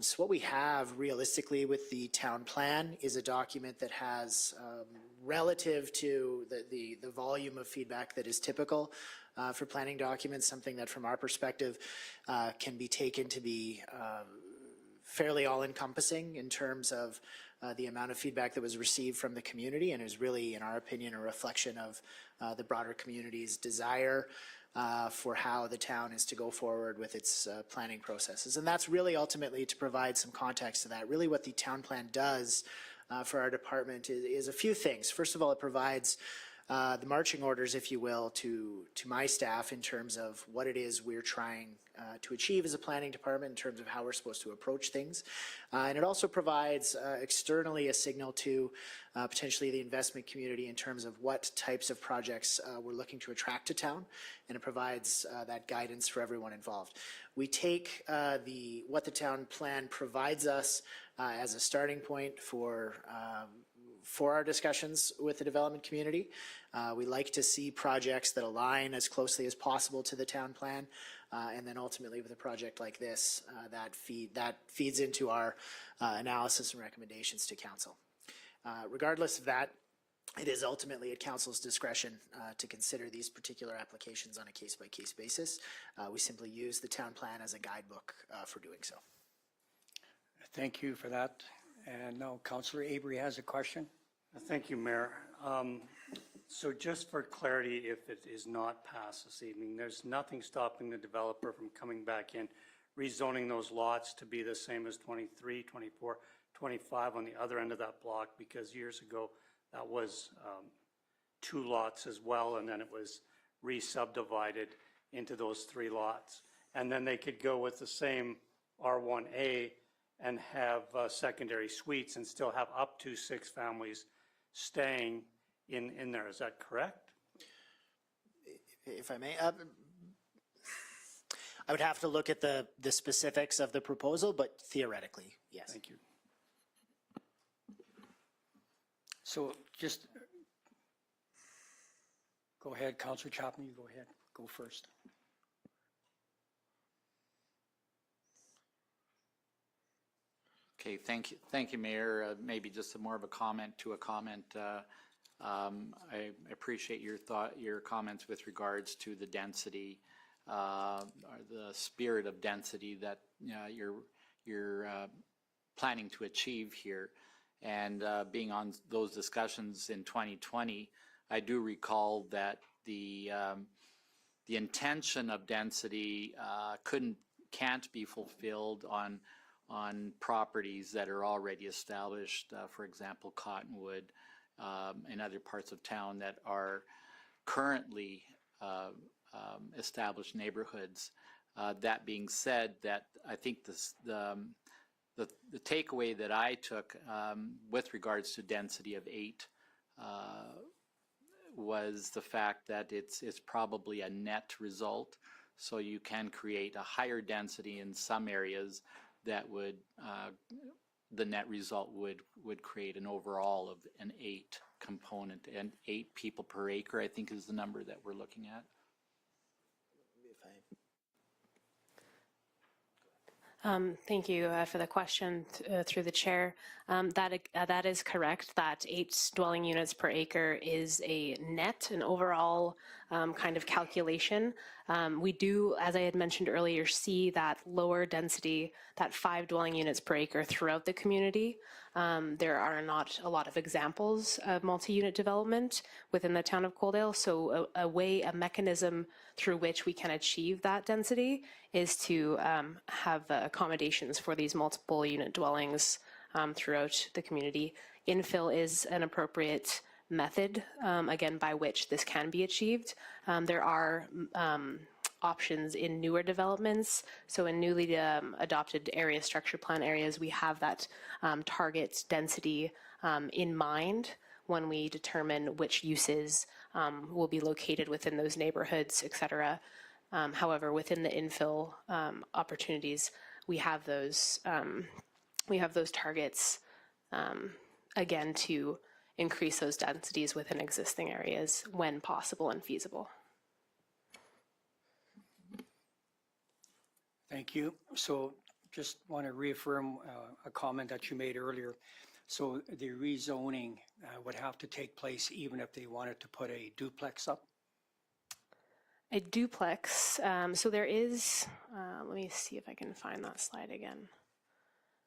So what we have realistically with the town plan is a document that has, relative to the volume of feedback that is typical for planning documents, something that from our perspective can be taken to be fairly all-encompassing in terms of the amount of feedback that was received from the community, and is really, in our opinion, a reflection of the broader community's desire for how the town is to go forward with its planning processes. And that's really ultimately to provide some context to that. Really what the town plan does for our department is a few things. First of all, it provides the marching orders, if you will, to my staff in terms of what it is we're trying to achieve as a planning department in terms of how we're supposed to approach things. And it also provides externally a signal to potentially the investment community in terms of what types of projects we're looking to attract to town, and it provides that guidance for everyone involved. We take what the town plan provides us as a starting point for our discussions with the development community. We like to see projects that align as closely as possible to the town plan, and then ultimately with a project like this, that feeds into our analysis and recommendations to council. Regardless of that, it is ultimately at council's discretion to consider these particular applications on a case-by-case basis. We simply use the town plan as a guidebook for doing so. Thank you for that. And now Councillor Avery has a question. Thank you, Mayor. So just for clarity, if it is not passed this evening, there's nothing stopping the developer from coming back in, rezoning those lots to be the same as 23, 24, 25 on the other end of that block, because years ago that was 2 lots as well, and then it was re-subdivided into those 3 lots. And then they could go with the same R1A and have secondary suites and still have up to 6 families staying in there. Is that correct? If I may, I would have to look at the specifics of the proposal, but theoretically, yes. Thank you. So just go ahead, Councillor Chapman, you go ahead, go first. Okay, thank you, Mayor. Maybe just more of a comment to a comment. I appreciate your comments with regards to the density, or the spirit of density that you're planning to achieve here. And being on those discussions in 2020, I do recall that the intention of density can't be fulfilled on properties that are already established, for example, Cottonwood, and other parts of town that are currently established neighborhoods. That being said, that I think the takeaway that I took with regards to density of 8 was the fact that it's probably a net result. So you can create a higher density in some areas that would, the net result would create an overall of an 8 component, and 8 people per acre, I think, is the number that we're looking at. Thank you for the question through the chair. That is correct, that 8 dwelling units per acre is a net, an overall kind of calculation. We do, as I had mentioned earlier, see that lower density, that 5 dwelling units per acre throughout the community. There are not a lot of examples of multi-unit development within the town of Coaldale, so a mechanism through which we can achieve that density is to have accommodations for these multiple unit dwellings throughout the community. Infill is an appropriate method, again, by which this can be achieved. There are options in newer developments. So in newly adopted area structure plan areas, we have that target density in mind when we determine which uses will be located within those neighborhoods, et cetera. However, within the infill opportunities, we have those targets, again, to increase those densities within existing areas when possible and feasible. Thank you. So just want to reaffirm a comment that you made earlier. So the rezoning would have to take place even if they wanted to put a duplex up? A duplex, so there is, let me see if I can find that slide again.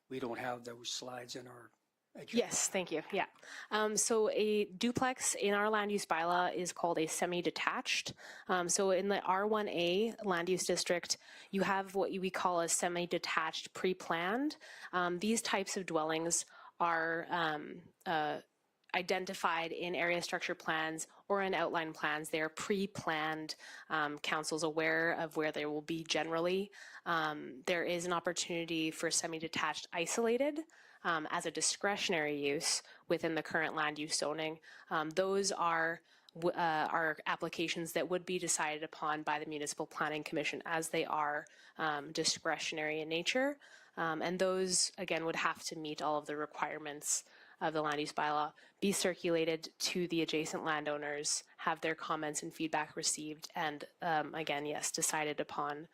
We don't have those slides in our agenda. Yes, thank you, yeah. So a duplex in our land use bylaw is called a semi-detached. So in the R1A land use district, you have what we call a semi-detached pre-planned. These types of dwellings are identified in area structure plans or in outline plans. They are pre-planned. Council's aware of where they will be generally. There is an opportunity for semi-detached isolated as a discretionary use within the current land use zoning. Those are applications that would be decided upon by the Municipal Planning Commission as they are discretionary in nature. And those, again, would have to meet all of the requirements of the land use bylaw, be circulated to the adjacent landowners, have their comments and feedback received, and again, yes, decided upon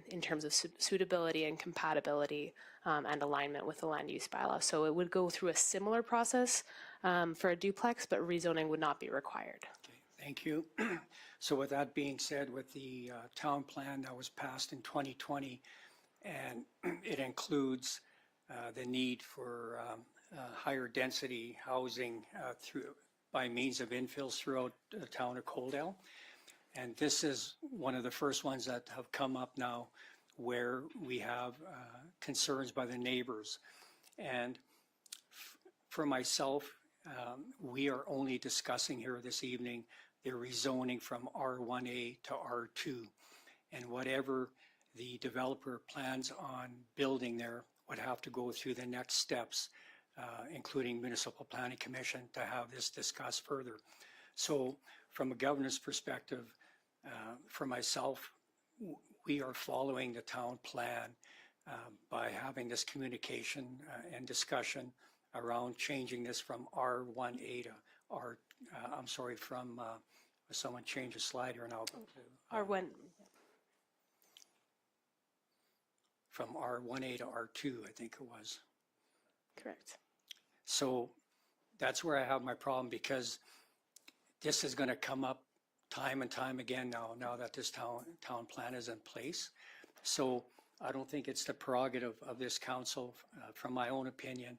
in terms of suitability and compatibility and alignment with the land use bylaw. So it would go through a similar process for a duplex, but rezoning would not be required. Okay, thank you. So with that being said, with the town plan that was passed in 2020, and it includes the need for higher density housing by means of infills throughout the town of Coaldale. And this is one of the first ones that have come up now where we have concerns by the neighbors. And for myself, we are only discussing here this evening the rezoning from R1A to R2. And whatever the developer plans on building there would have to go through the next steps, including Municipal Planning Commission, to have this discussed further. So from a governance perspective, for myself, we are following the town plan by having this communication and discussion around changing this from R1A to R, I'm sorry, from, someone change a slide here now. R1. From R1A to R2, I think it was. Correct. So that's where I have my problem, because this is going to come up time and time again now that this town plan is in place. So I don't think it's the prerogative of this council, from my own opinion,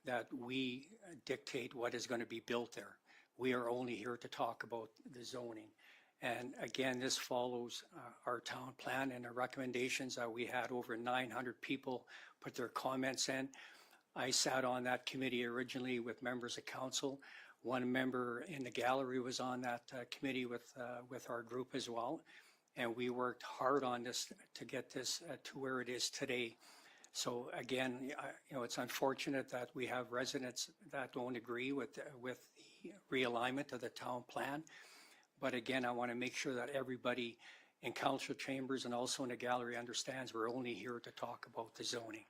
that we dictate what is going to be built there. We are only here to talk about the zoning. And again, this follows our town plan and the recommendations that we had. Over 900 people put their comments in. I sat on that committee originally with members of council. One member in the gallery was on that committee with our group as well. And we worked hard on this to get this to where it is today. So again, it's unfortunate that we have residents that don't agree with the realignment of the town plan. But again, I want to make sure that everybody in council chambers and also in the gallery understands we're only here to talk about the zoning.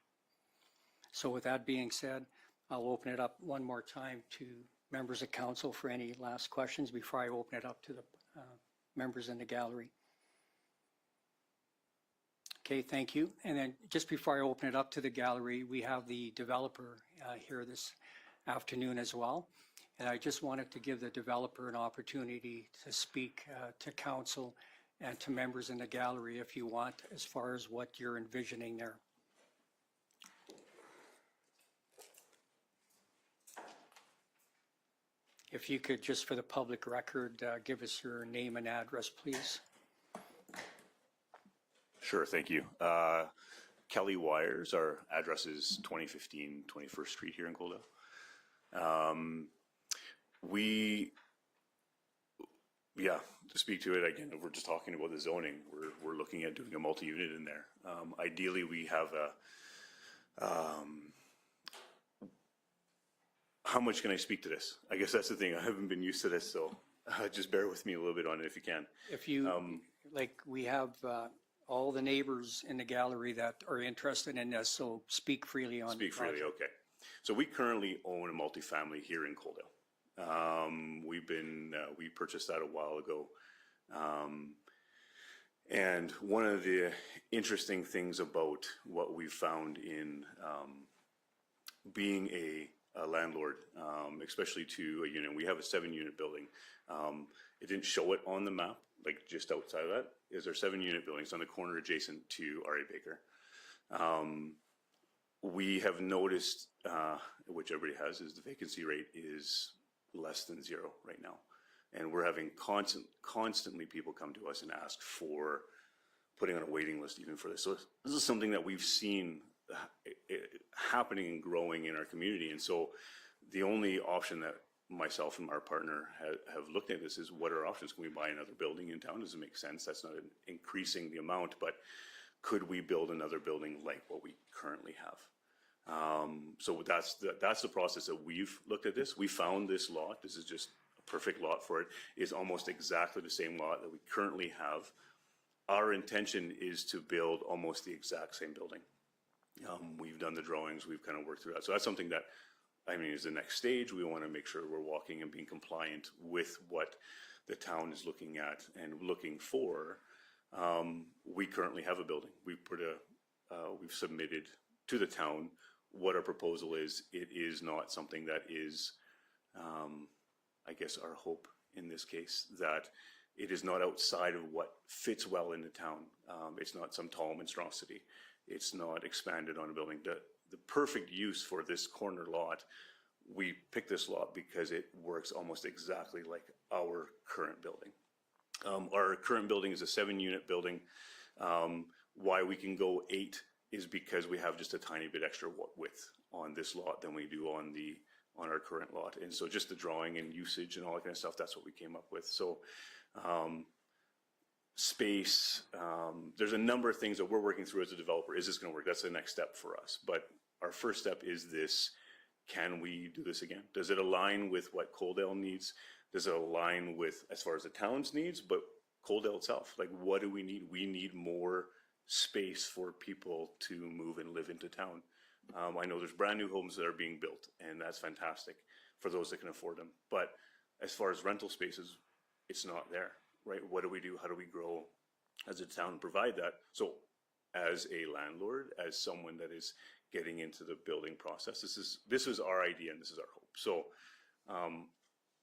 So with that being said, I'll open it up one more time to members of council for any last questions before I open it up to the members in the gallery. Okay, thank you. And then just before I open it up to the gallery, we have the developer here this afternoon as well. And I just wanted to give the developer an opportunity to speak to council and to members in the gallery if you want, as far as what you're envisioning there. If you could, just for the public record, give us your name and address, please. Sure, thank you. Kelly Wires, our address is 2015 21st Street here in Coldale. To speak to it again, we're just talking about the zoning. We're looking at doing a multi-unit in there. Ideally, we have how much can I speak to this? I guess that's the thing. I haven't been used to this, so just bear with me a little bit on it if you can. If you, like, we have all the neighbors in the gallery that are interested in this, so speak freely on Speak the freely, project. okay. So we currently own a multifamily here in Coldale. We purchased that a while ago. And one of the interesting things about what we found in being a landlord, especially to a unit, we have a 7-unit building. It didn't show it on the map, like just outside of that, is our 7-unit buildings on the corner adjacent to R.A. Baker. We have noticed, which everybody has, is the vacancy rate is less than 0 right now. And we're having constantly people come to us and ask for putting on a waiting list even for this. So this is something that we've seen happening and growing in our community. And so the only option that myself and our partner have looked at this is, what are options? Can we buy another building in town? Does it make sense? That's not increasing the amount, but could we build another building like what we currently have? So that's the process that we've looked at this. We found this lot. This is just a perfect lot for it. It's almost exactly the same lot that we currently have. Our intention is to build almost the exact same building. We've done the drawings. We've kind of worked through that. So that's something that, is the next stage. We want to make sure we're walking and being compliant with what the town is looking at and looking for. We currently have a building. We've submitted to the town what our proposal is. It is not something that is, I guess, our hope in this case, that it is not outside of what fits well in the town. It's not some tall monstrosity. It's not expanded on a building. The perfect use for this corner lot, we picked this lot because it works almost exactly like our current building. Our current building is a 7-unit building. Why we can go 8 is because we have just a tiny bit extra width on this lot than we do on our current lot. And so just the drawing and usage and all that kind of stuff, that's what we came up with. So space, there's a number of things that we're working through as a developer. Is this going to work? That's the next step for us. But our first step is this: can we do this again? Does it align with what Coldale needs? Does it align with, as far as the town's needs, but Coldale itself? Like, what do we need? We need more space for people to move and live into town. I know there's brand new homes that are being built, and that's fantastic for those that can afford them. But as far as rental spaces, it's not there, right? What do we do? How do we grow as a town and provide that? So as a landlord, as someone that is getting into the building process, this is our idea and this is our hope. So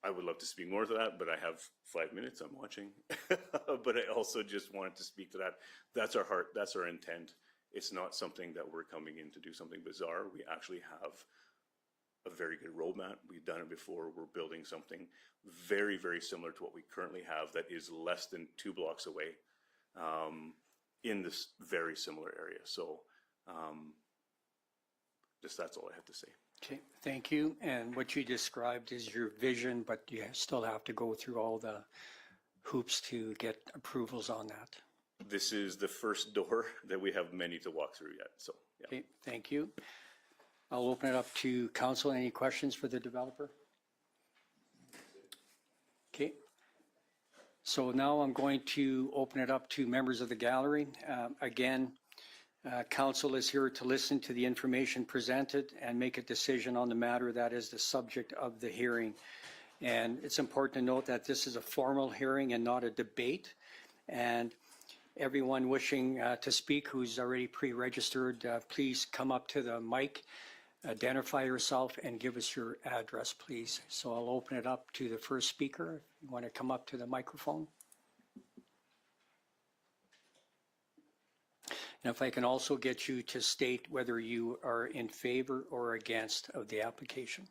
I would love to speak more to that, but I have 5 minutes, I'm watching. But I also just wanted to speak to that. That's our heart, that's our intent. It's not something that we're coming in to do something bizarre. We actually have a very good roadmap. We've done it before. We're building something very, very similar to what we currently have that is less than 2 blocks away in this very similar area. So just that's all I have to say. Okay, thank you. And what you described is your vision, but you still have to go through all the hoops to get approvals on that. This is the first door that we have many to walk through yet, so, yeah. Okay, thank you. I'll open it up to council. Any questions for the developer? Okay. So now I'm going to open it up to members of the gallery. Again, council is here to listen to the information presented and make a decision on the matter that is the subject of the hearing. And it's important to note that this is a formal hearing and not a debate. And everyone wishing to speak who's already pre-registered, please come up to the mic, identify yourself, and give us your address, please. So I'll open it up to the first speaker. If you want to come up to the microphone. And if I can also get you to state whether you are in favor or against of the application.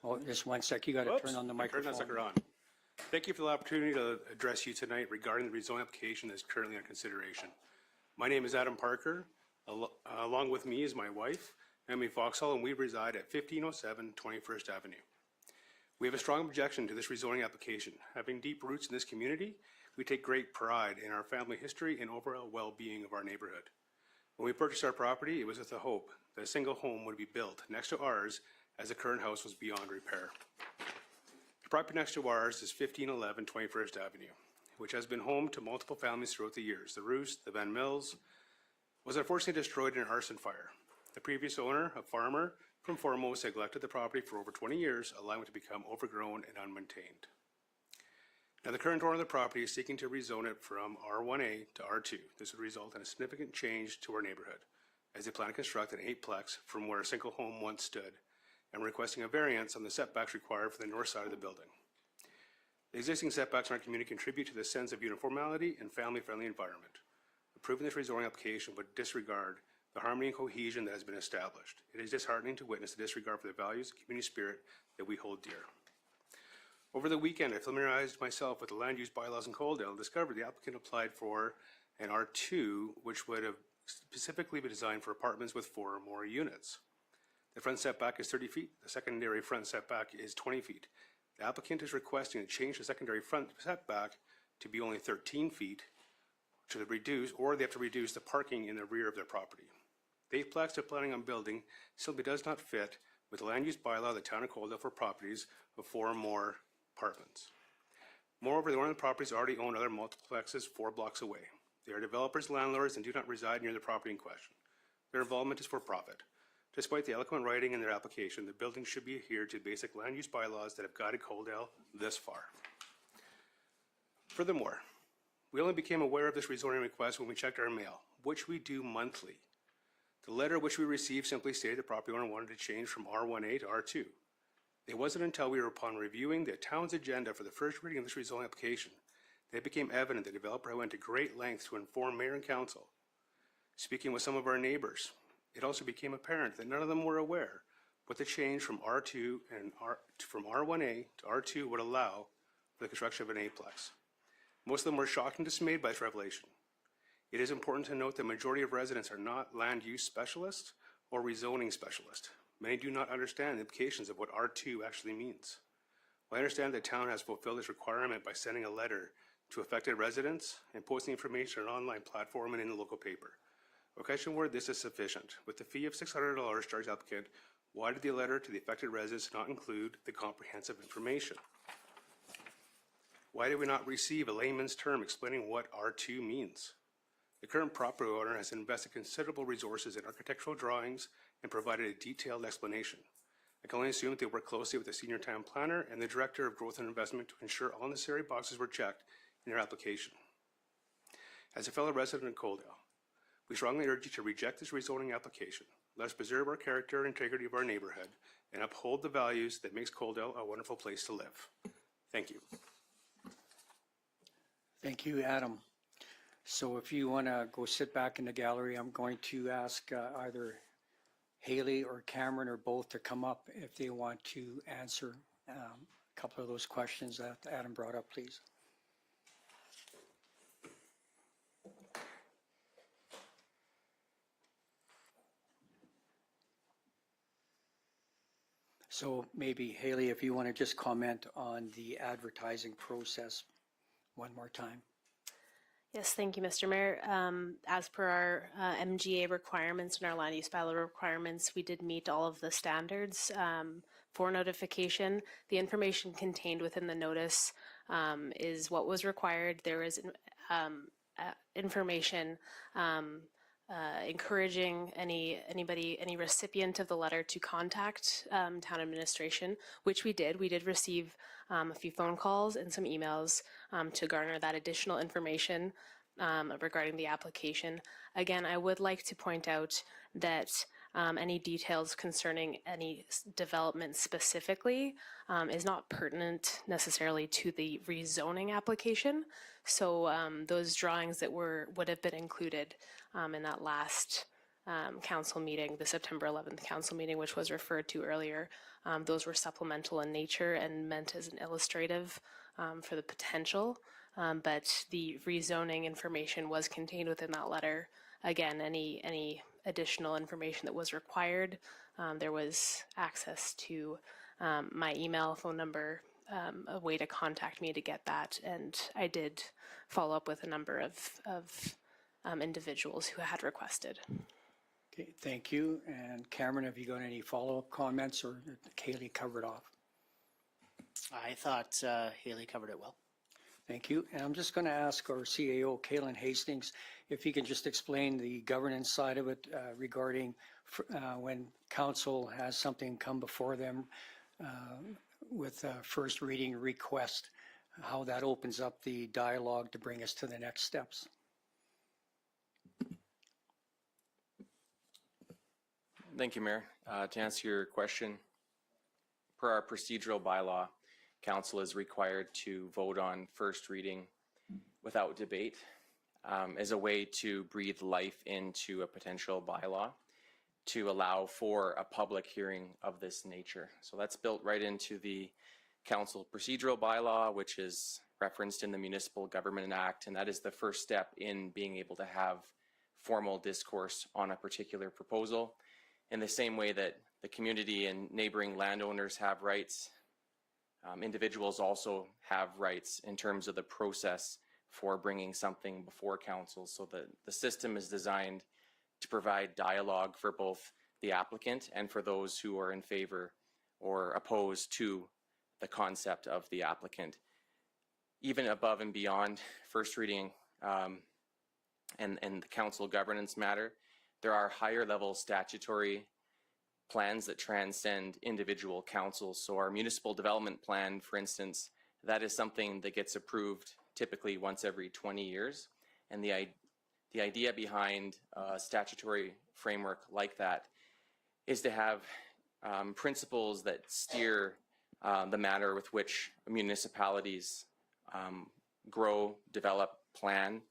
Oh, just one sec. You got to turn on the microphone. Turn that sucker on. Thank you for the opportunity to address you tonight regarding the rezoning application that is currently on consideration. My name is Adam Parker. Along with me is my wife, Emily Foxhall, and we reside at 1507 21st Avenue. We have a strong objection to this rezoning application. Having deep roots in this community, we take great pride in our family history and overall well-being of our neighborhood. When we purchased our property, it was with the hope that a single home would be built next to ours as the current house was beyond repair. The property next to ours is 1511 21st Avenue, which has been home to multiple families throughout the years. The Roost, the Van Mills, was unfortunately destroyed in an arson fire. The previous owner, a farmer from Foremost, neglected the property for over 20 years, allowing it to become overgrown and unmaintained. Now, the current owner of the property is seeking to rezone it from R1A to R2. This would result in a significant change to our neighborhood, as they plan to construct an 8-plex from where a single home once stood, and requesting a variance on the setbacks required for the north side of the building. The existing setbacks in our community contribute to the sense of uniformity and family-friendly environment. Approving this rezoning application would disregard the harmony and cohesion that has been established. It is disheartening to witness the disregard for the values and community spirit that we hold dear. Over the weekend, I familiarized myself with the land use bylaws in Coaldale and discovered the applicant applied for an R2, which would have specifically been designed for apartments with 4 or more units. The front setback is 30 feet. The secondary front setback is 20 feet. The applicant is requesting to change the secondary front setback to be only 13 feet to reduce, or they have to reduce the parking in the rear of their property. The 8-plex they're planning on building simply does not fit with the land use bylaw of the town of Coaldale for properties of 4 or more apartments. Moreover, the owner of the properties already own other multiplexes 4 blocks away. They are developers, landlords, and do not reside near the property in question. Their involvement is for profit. Despite the eloquent writing in their application, the building should be adhered to basic land use bylaws that have guided Coaldale this far. Furthermore, we only became aware of this rezoning request when we checked our mail, which we do monthly. The letter which we received simply stated the property owner wanted to change from R1A to R2. It wasn't until we were upon reviewing the town's agenda for the first reading of this rezoning application that it became evident the developer went to great lengths to inform mayor and council. Speaking with some of our neighbors, it also became apparent that none of them were aware what the change from R2 and from R1A to R2 would allow for the construction of an 8-plex. Most of them were shocked and dismayed by this revelation. It is important to note the majority of residents are not land use specialists or rezoning specialists. Many do not understand the implications of what R2 actually means. Well, I understand that town has fulfilled this requirement by sending a letter to affected residents and posting information on an online platform and in the local paper. Our question were this is sufficient. With the fee of $600 charged applicant, why did the letter to the affected residents not include the comprehensive information? Why did we not receive a layman's term explaining what R2 means? The current property owner has invested considerable resources in architectural drawings and provided a detailed explanation. I can only assume that they worked closely with the senior town planner and the director of growth and investment to ensure all necessary boxes were checked in their application. As a fellow resident of Coaldale, we strongly urge you to reject this rezoning application. let us preserve our character and integrity of our neighborhood, and uphold the values that makes Coaldale a wonderful place to live. Thank you. Thank you, Adam. So if you want to go sit back in the gallery, I'm going to ask either Hailey or Cameron or both to come up if they want to answer a couple of those questions that Adam brought up, please. So maybe Hailey, if you want to just comment on the advertising process one more time. Yes, thank you, Mr. Mayor. As per our MGA requirements and our land use bylaw requirements, we did meet all of the standards for notification. The information contained within the notice is what was required. There is information encouraging any recipient of the letter to contact town administration, which we did. We did receive a few phone calls and some emails to garner that additional information regarding the application. Again, I would like to point out that any details concerning any development specifically is not pertinent necessarily to the rezoning application. So those drawings that would have been included in that last council meeting, the September 11th council meeting, which was referred to earlier, those were supplemental in nature and meant as an illustrative for the potential. But the rezoning information was contained within that letter. Again, any additional information that was required, there was access to my email, phone number, a way to contact me to get that, and I did follow up with a number of individuals who had requested. Okay, thank you. And Cameron, have you got any follow-up comments, or did Hailey covered off? I thought Hailey covered it well. Thank you. And I'm just going to ask our CAO, Kaylin Hastings, if he can just explain the governance side of it regarding when council has something come before them with a first reading request, how that opens up the dialogue to bring us to the next steps. Thank you, Mayor. To answer your question, per our procedural bylaw, council is required to vote on first reading without debate as a way to breathe life into a potential bylaw to allow for a public hearing of this nature. So that's built right into the council procedural bylaw, which is referenced in the Municipal Government Act, and that is the first step in being able to have formal discourse on a particular proposal. In the same way that the community and neighboring landowners have rights, individuals also have rights in terms of the process for bringing something before council. So the system is designed to provide dialogue for both the applicant and for those who are in favor or opposed to the concept of the applicant. Even above and beyond first reading and the council governance matter, there are higher level statutory plans that transcend individual councils. So our municipal development plan, for instance, that is something that gets approved typically once every 20 years. And the idea behind a statutory framework like that is to have principles that steer the manner with which municipalities grow, develop, plan,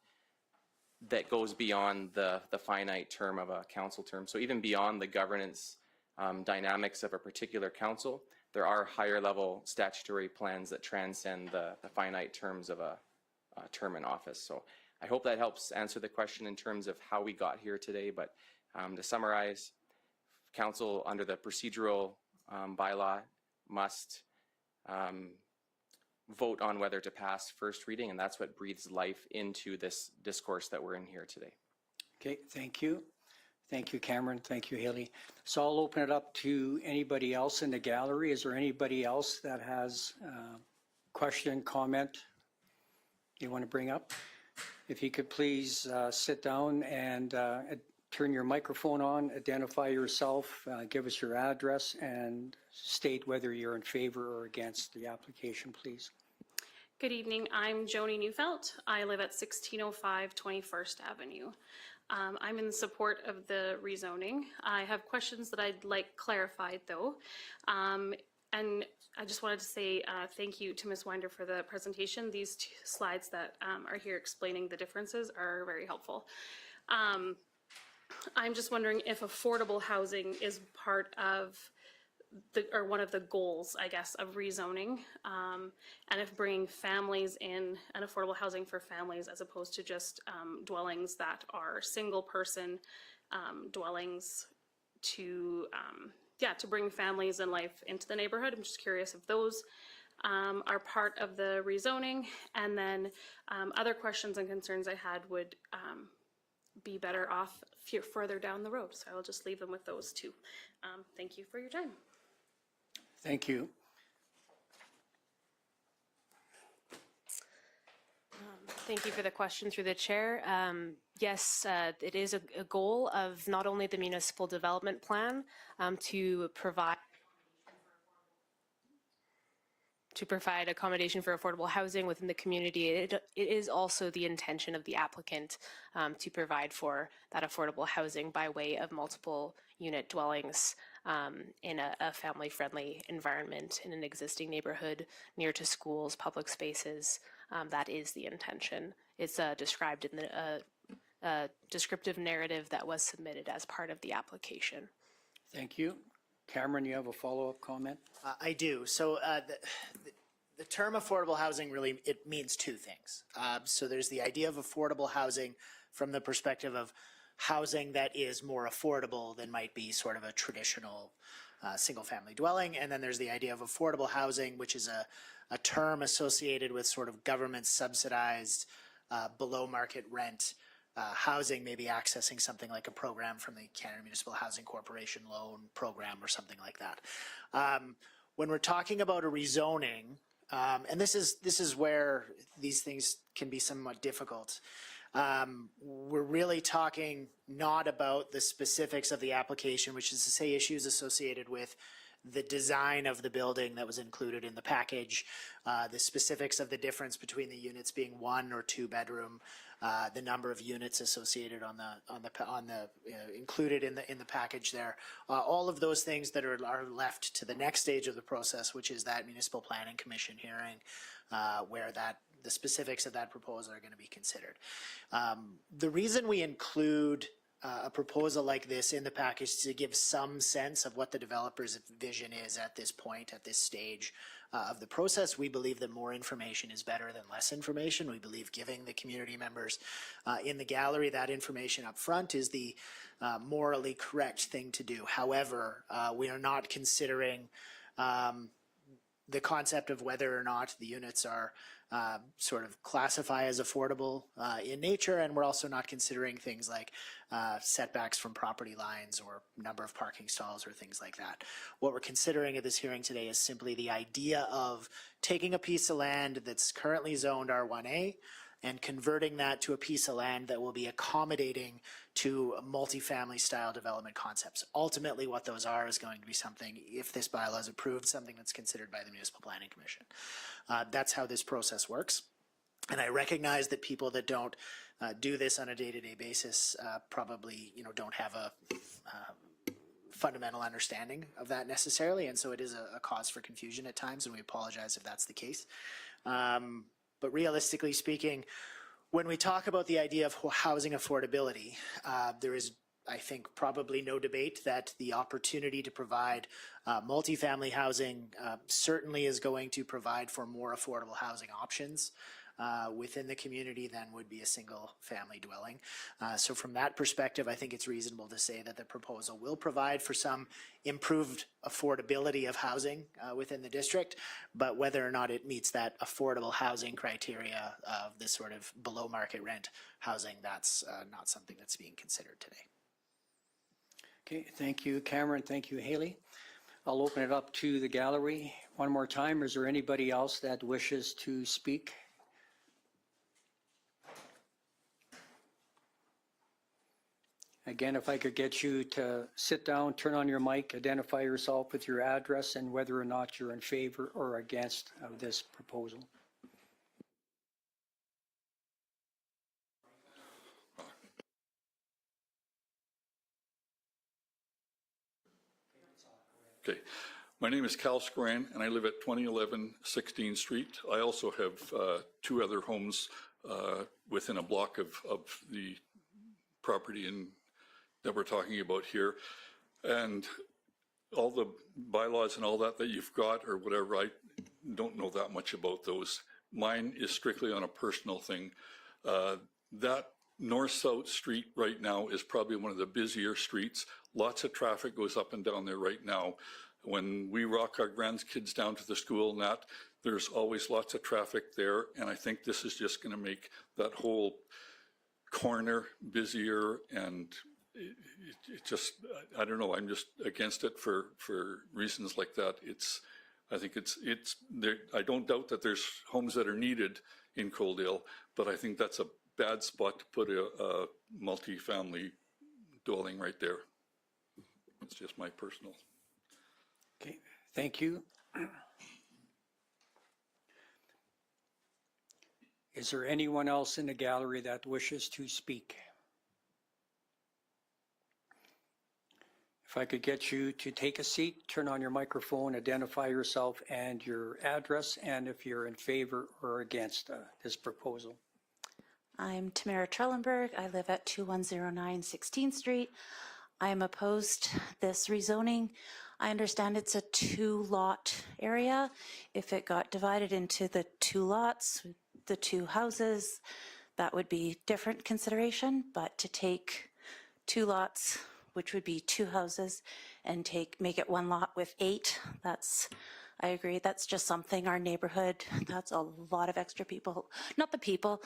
that goes beyond the finite term of a council term. So even beyond the governance dynamics of a particular council, there are higher level statutory plans that transcend the finite terms of a term in office. So I hope that helps answer the question in terms of how we got here today. But to summarize, council under the procedural bylaw must vote on whether to pass first reading, and that's what breathes life into this discourse that we're in here today. Okay, thank you. Thank you, Cameron. Thank you, Hailey. So I'll open it up to anybody else in the gallery. Is there anybody else that has a question, comment you want to bring up? If you could please sit down and turn your microphone on, identify yourself, give us your address, and state whether you're in favor or against the application, please. Good evening. I'm Joni Neufeld. I live at 1605 21st Avenue. I'm in support of the rezoning. I have questions that I'd like clarified, though. And I just wanted to say thank you to Ms. Winder for the presentation. These two slides that are here explaining the differences are very helpful. I'm just wondering if affordable housing is part of or one of the goals, I guess, of rezoning, and if bringing families in and affordable housing for families as opposed to just dwellings that are single-person dwellings to bring families and life into the neighborhood. I'm just curious if those are part of the rezoning, and then other questions and concerns I had would be better off further down the road. So I'll just leave them with those two. Thank you for your time. Thank you. Thank you for the question through the chair. Yes, it is a goal of not only the municipal development plan to provide accommodation for affordable housing within the community. It is also the intention of the applicant to provide for that affordable housing by way of multiple unit dwellings in a family-friendly environment in an existing neighborhood near to schools, public spaces. That is the intention. It's described in the descriptive narrative that was submitted as part of the application. Thank you. Cameron, you have a follow-up comment? I do. So the term affordable housing really, it means two things. So there's the idea of affordable housing from the perspective of housing that is more affordable than might be sort of a traditional single-family dwelling. And then there's the idea of affordable housing, which is a term associated with sort of government subsidized below-market rent housing, maybe accessing something like a program from the Canada Municipal Housing Corporation loan program or something like that. When we're talking about a rezoning, and this is where these things can be somewhat difficult, we're really talking not about the specifics of the application, which is to say issues associated with the design of the building that was included in the package, the specifics of the difference between the units being 1 or 2 bedroom, the number of units associated on the included in the package there, all of those things that are left to the next stage of the process, which is that municipal planning commission hearing, where the specifics of that proposal are going to be considered. The reason we include a proposal like this in the package to give some sense of what the developer's vision is at this point, at this stage of the process. We believe that more information is better than less information. We believe giving the community members in the gallery that information up front is the morally correct thing to do. However, we are not considering the concept of whether or not the units are sort of classify as affordable in nature, and we're also not considering things like setbacks from property lines or number of parking stalls or things like that. What we're considering at this hearing today is simply the idea of taking a piece of land that's currently zoned R1A and converting that to a piece of land that will be accommodating to multifamily style development concepts. Ultimately, what those are is going to be something, if this bylaw is approved, something that's considered by the Municipal Planning Commission. That's how this process works. And I recognize that people that don't do this on a day-to-day basis probably, don't have a fundamental understanding of that necessarily, and so it is a cause for confusion at times, and we apologize if that's the case. But realistically speaking, when we talk about the idea of housing affordability, there is, I think, probably no debate that the opportunity to provide multifamily housing certainly is going to provide for more affordable housing options within the community than would be a single family dwelling. So from that perspective, I think it's reasonable to say that the proposal will provide for some improved affordability of housing within the district, but whether or not it meets that affordable housing criteria of this sort of below market rent housing, that's not something that's being considered today. Okay, thank you, Cameron. Thank you, Hailey. I'll open it up to the gallery one more time. Is there anybody else that wishes to speak? Again, if I could get you to sit down, turn on your mic, identify yourself with your address and whether or not you're in favor or against of this proposal. Okay. My name is Cal Scran, and I live at 2011 16th Street. I also have two other homes within a block of the property that we're talking about here. And all the bylaws and all that you've got or whatever, I don't know that much about those. Mine is strictly on a personal thing. That north-south street right now is probably one of the busier streets. Lots of traffic goes up and down there right now. When we rock our grandkids down to the school and that, there's always lots of traffic there. And I think this is just going to make that whole corner busier, and it just, I don't know, I'm just against it for reasons like that. I think it's there. I don't doubt that there's homes that are needed in Coaldale, but I think that's a bad spot to put a multi-family dwelling right there. It's just my personal. Okay, thank you. Is there anyone else in the gallery that wishes to speak? If I could get you to take a seat, turn on your microphone, identify yourself and your address, and if you're in favor or against this proposal. I'm Tamara Trellenberg. I live at 2109 16th Street. I am opposed this rezoning. I understand it's a two-lot area. If it got divided into the two lots, the two houses, that would be different consideration. But to take two lots, which would be two houses, and make it one lot with 8, I agree, that's just something our neighborhood, that's a lot of extra people, not the people,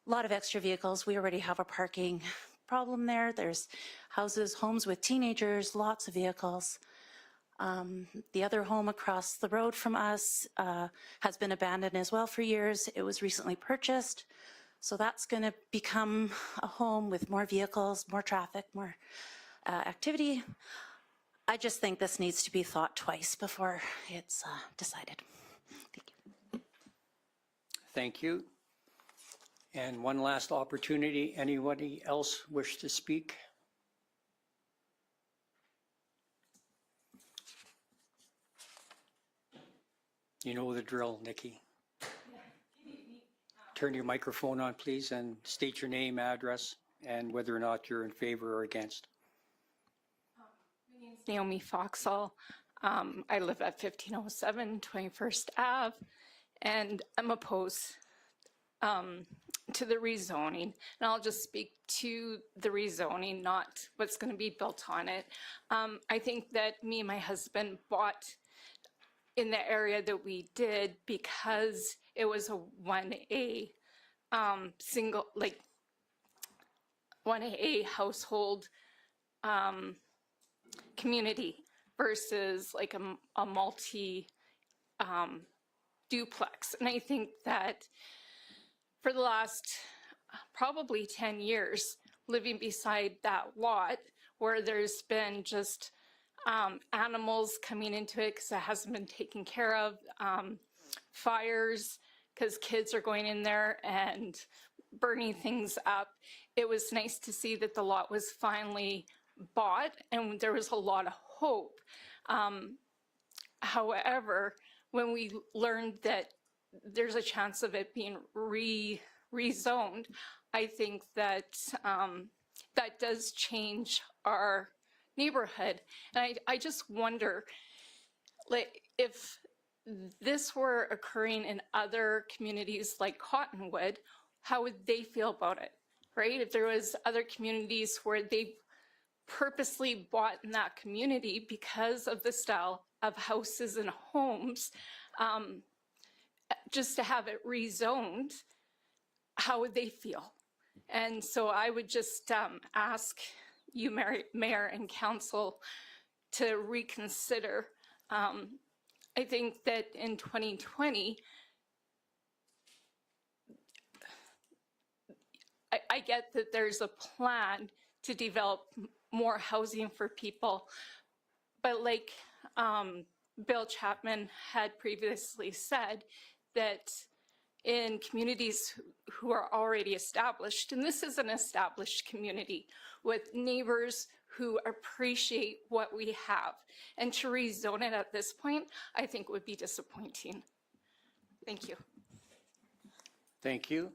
a lot of extra vehicles. We already have a parking problem there. There's houses, homes with teenagers, lots of vehicles. The other home across the road from us has been abandoned as well for years. It was recently purchased. So that's going to become a home with more vehicles, more traffic, more activity. I just think this needs to be thought twice before it's decided. Thank you. Thank you. And one last opportunity. Anybody else wish to speak? You know the drill, Nikki. Turn your microphone on, please, and state your name, address, and whether or not you're in favor or against. My name is Naomi Foxall. I live at 1507 21st Ave, and I'm opposed to the rezoning. And I'll just speak to the rezoning, not what's going to be built on it. I think that me and my husband bought in the area that we did because it was a 1A single, like 1A household community versus like a multi duplex. And I think that for the last probably 10 years, living beside that lot where there's been just animals coming into it because it hasn't been taken care of, fires because kids are going in there and burning things up. It was nice to see that the lot was finally bought and there was a lot of hope. However, when we learned that there's a chance of it being rezoned, I think that that does change our neighborhood. And I just wonder, like, if this were occurring in other communities like Cottonwood, how would they feel about it, right? If there was other communities where they purposely bought in that community because of the style of houses and homes, just to have it rezoned, how would they feel? And so I would just ask you, Mayor and Council, to reconsider. I think that in 2020, I get that there's a plan to develop more housing for people, but like Bill Chapman had previously said, that in communities who are already established. And this is an established community with neighbors who appreciate what we have. And to rezone it at this point, I think would be disappointing. Thank you. Thank you.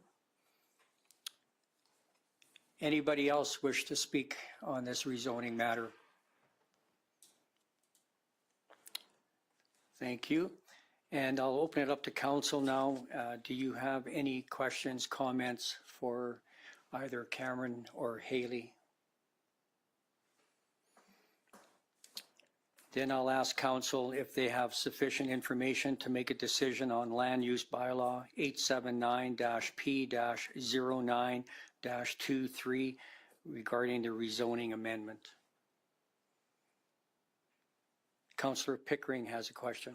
Anybody else wish to speak on this rezoning matter? Thank you. And I'll open it up to council now. Do you have any questions, comments for either Cameron or Hailey? Then I'll ask council if they have sufficient information to make a decision on land use bylaw 879-P-09-23 regarding the rezoning amendment. Councillor Pickering has a question.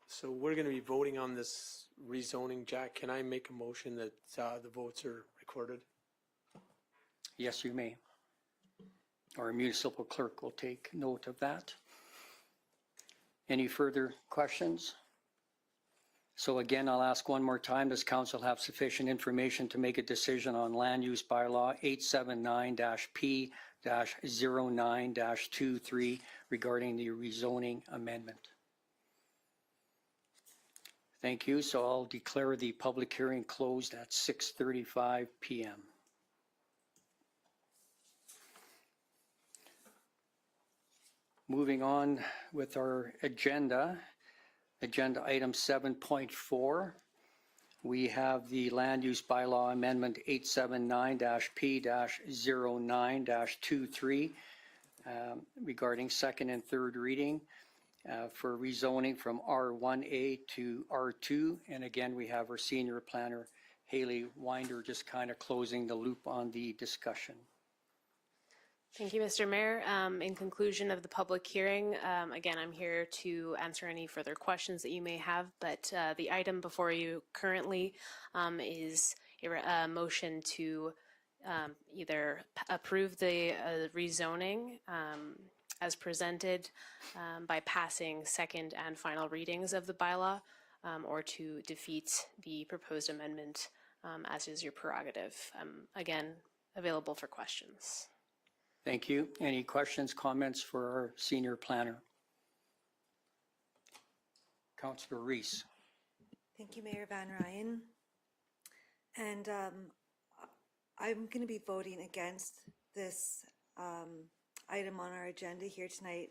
So we're going to be voting on this rezoning. Jack, can I make a motion that the votes are recorded? Yes, you may. Our municipal clerk will take note of that. Any further questions? So again, I'll ask one more time, does council have sufficient information to make a decision on land use bylaw 879-P-09-23 regarding the rezoning amendment? Thank you. So I'll declare the public hearing closed at 6:35 p.m. Moving on with our agenda item 7.4, we have the land use bylaw amendment 879-P-09-23 regarding second and third reading for rezoning from R1A to R2. And again, we have our senior planner, Hailey Winder, just kind of closing the loop on the discussion. Thank you, Mr. Mayor. In conclusion of the public hearing, again, I'm here to answer any further questions that you may have, but the item before you currently is a motion to either approve the rezoning as presented by passing second and final readings of the bylaw, or to defeat the proposed amendment as is your prerogative. Again, available for questions. Thank you. Any questions, comments for our senior planner? Councillor Reese. Thank you, Mayor Van Rijn. And I'm going to be voting against this item on our agenda here tonight.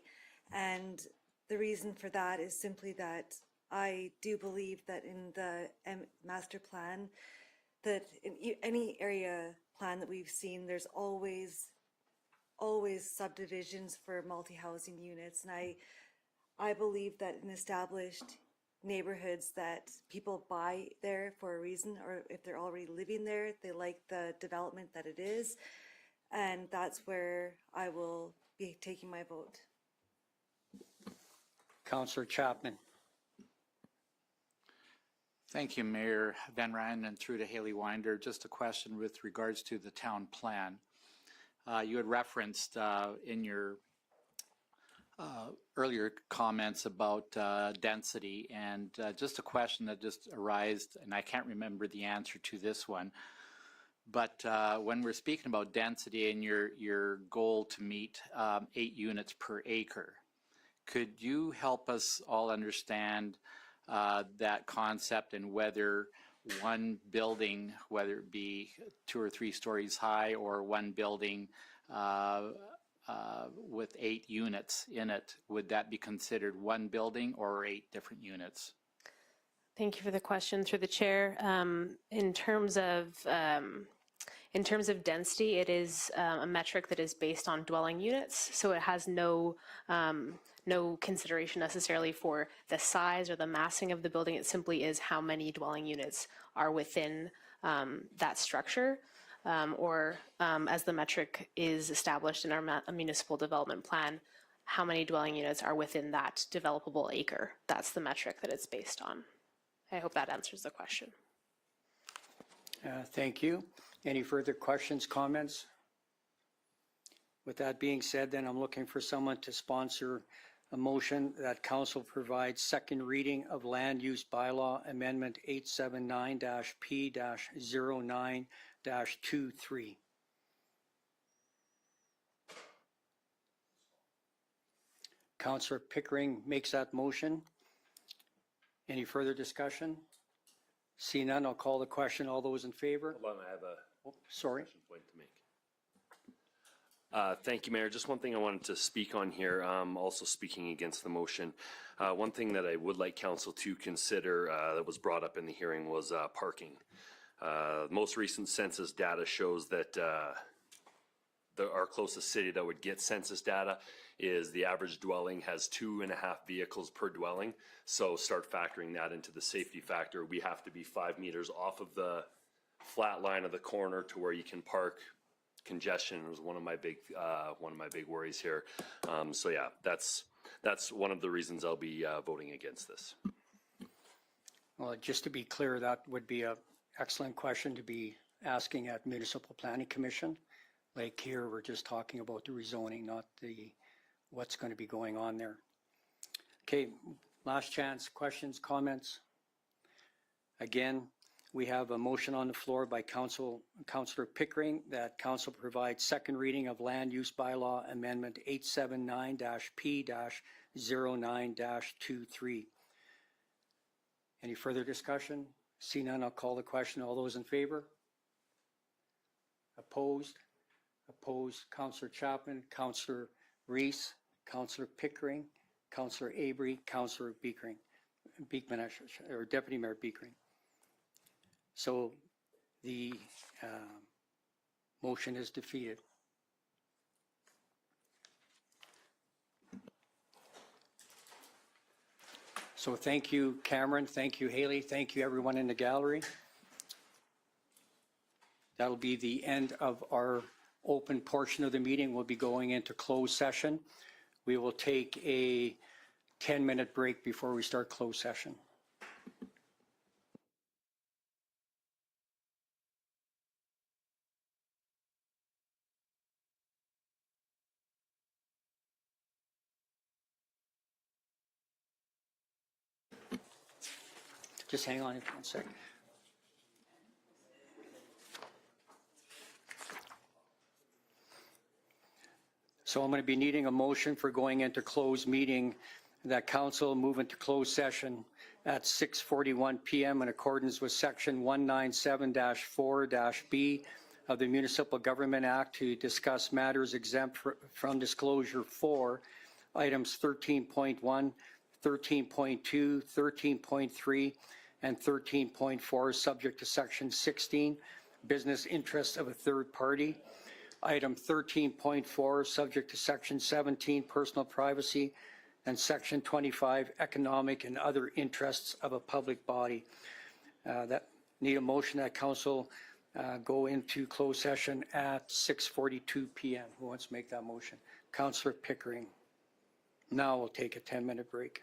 And the reason for that is simply that I do believe that in the master plan, that in any area plan that we've seen, there's always subdivisions for multi-housing units. And I believe that in established neighborhoods that people buy there for a reason, or if they're already living there, they like the development that it is. And that's where I will be taking my vote. Councillor Chapman. Thank you, Mayor Van Rijn, and through to Hailey Winder. Just a question with regards to the town plan. You had referenced in your earlier comments about density, and just a question that just arose, and I can't remember the answer to this one, but when we're speaking about density and your goal to meet 8 units per acre, could you help us all understand that concept and whether one building, whether it be 2 or 3 stories high, or one building with 8 units in it, would that be considered one building or 8 different units? Thank you for the question through the chair. In terms of density, it is a metric that is based on dwelling units, so it has no consideration necessarily for the size or the massing of the building. It simply is how many dwelling units are within that structure, or as the metric is established in our municipal development plan, how many dwelling units are within that developable acre. That's the metric that it's based on. I hope that answers the question. Thank you. Any further questions, comments? With that being said, then I'm looking for someone to sponsor a motion that council provides second reading of Land Use Bylaw Amendment 879-P-09-23. Councillor Pickering makes that motion. Any further discussion? See none, I'll call the question. All those in favor? Hold on, I have a Sorry. point to make. Thank you, Mayor. Just one thing I wanted to speak on here, also speaking against the motion. One thing that I would like council to consider that was brought up in the hearing was parking. Most recent census data shows that our closest city that would get census data is the average dwelling has 2.5 vehicles per dwelling. So start factoring that into the safety factor. We have to be 5 meters off of the flat line of the corner to where you can park. Congestion was one of my big worries here. So yeah, that's one of the reasons I'll be voting against this. Well, just to be clear, that would be an excellent question to be asking at Municipal Planning Commission. Like here, we're just talking about the rezoning, not what's going to be going on there. Okay, last chance, questions, comments? Again, we have a motion on the floor by Councillor Pickering that council provides second reading of Land Use Bylaw Amendment 879-P-09-23. Any further discussion? See none, I'll call the question. All those in favor? Opposed? Opposed. Councillor Chapman, Councillor Reese, Councillor Pickering, Councillor Avery, Councillor Beekman, or Deputy Mayor Beekering. So the motion is defeated. So thank you, Cameron. Thank you, Hailey. Thank you, everyone in the gallery. That'll be the end of our open portion of the meeting. We'll be going into closed session. We will take a 10-minute break before we start closed session. Just hang on for 1 second. So I'm going to be needing a motion for going into closed meeting, that council move into closed session at 6:41 p.m. in accordance with section 197-4-B of the Municipal Government Act to discuss matters exempt from disclosure for items 13.1, 13.2, 13.3, and 13.4, subject to section 16, business interests of a third party. Item 13.4, subject to section 17, personal privacy, and section 25, economic and other interests of a public body. That need a motion that council go into closed session at 6:42 p.m. Who wants to make that motion? Councillor Pickering. Now we'll take a 10-minute break.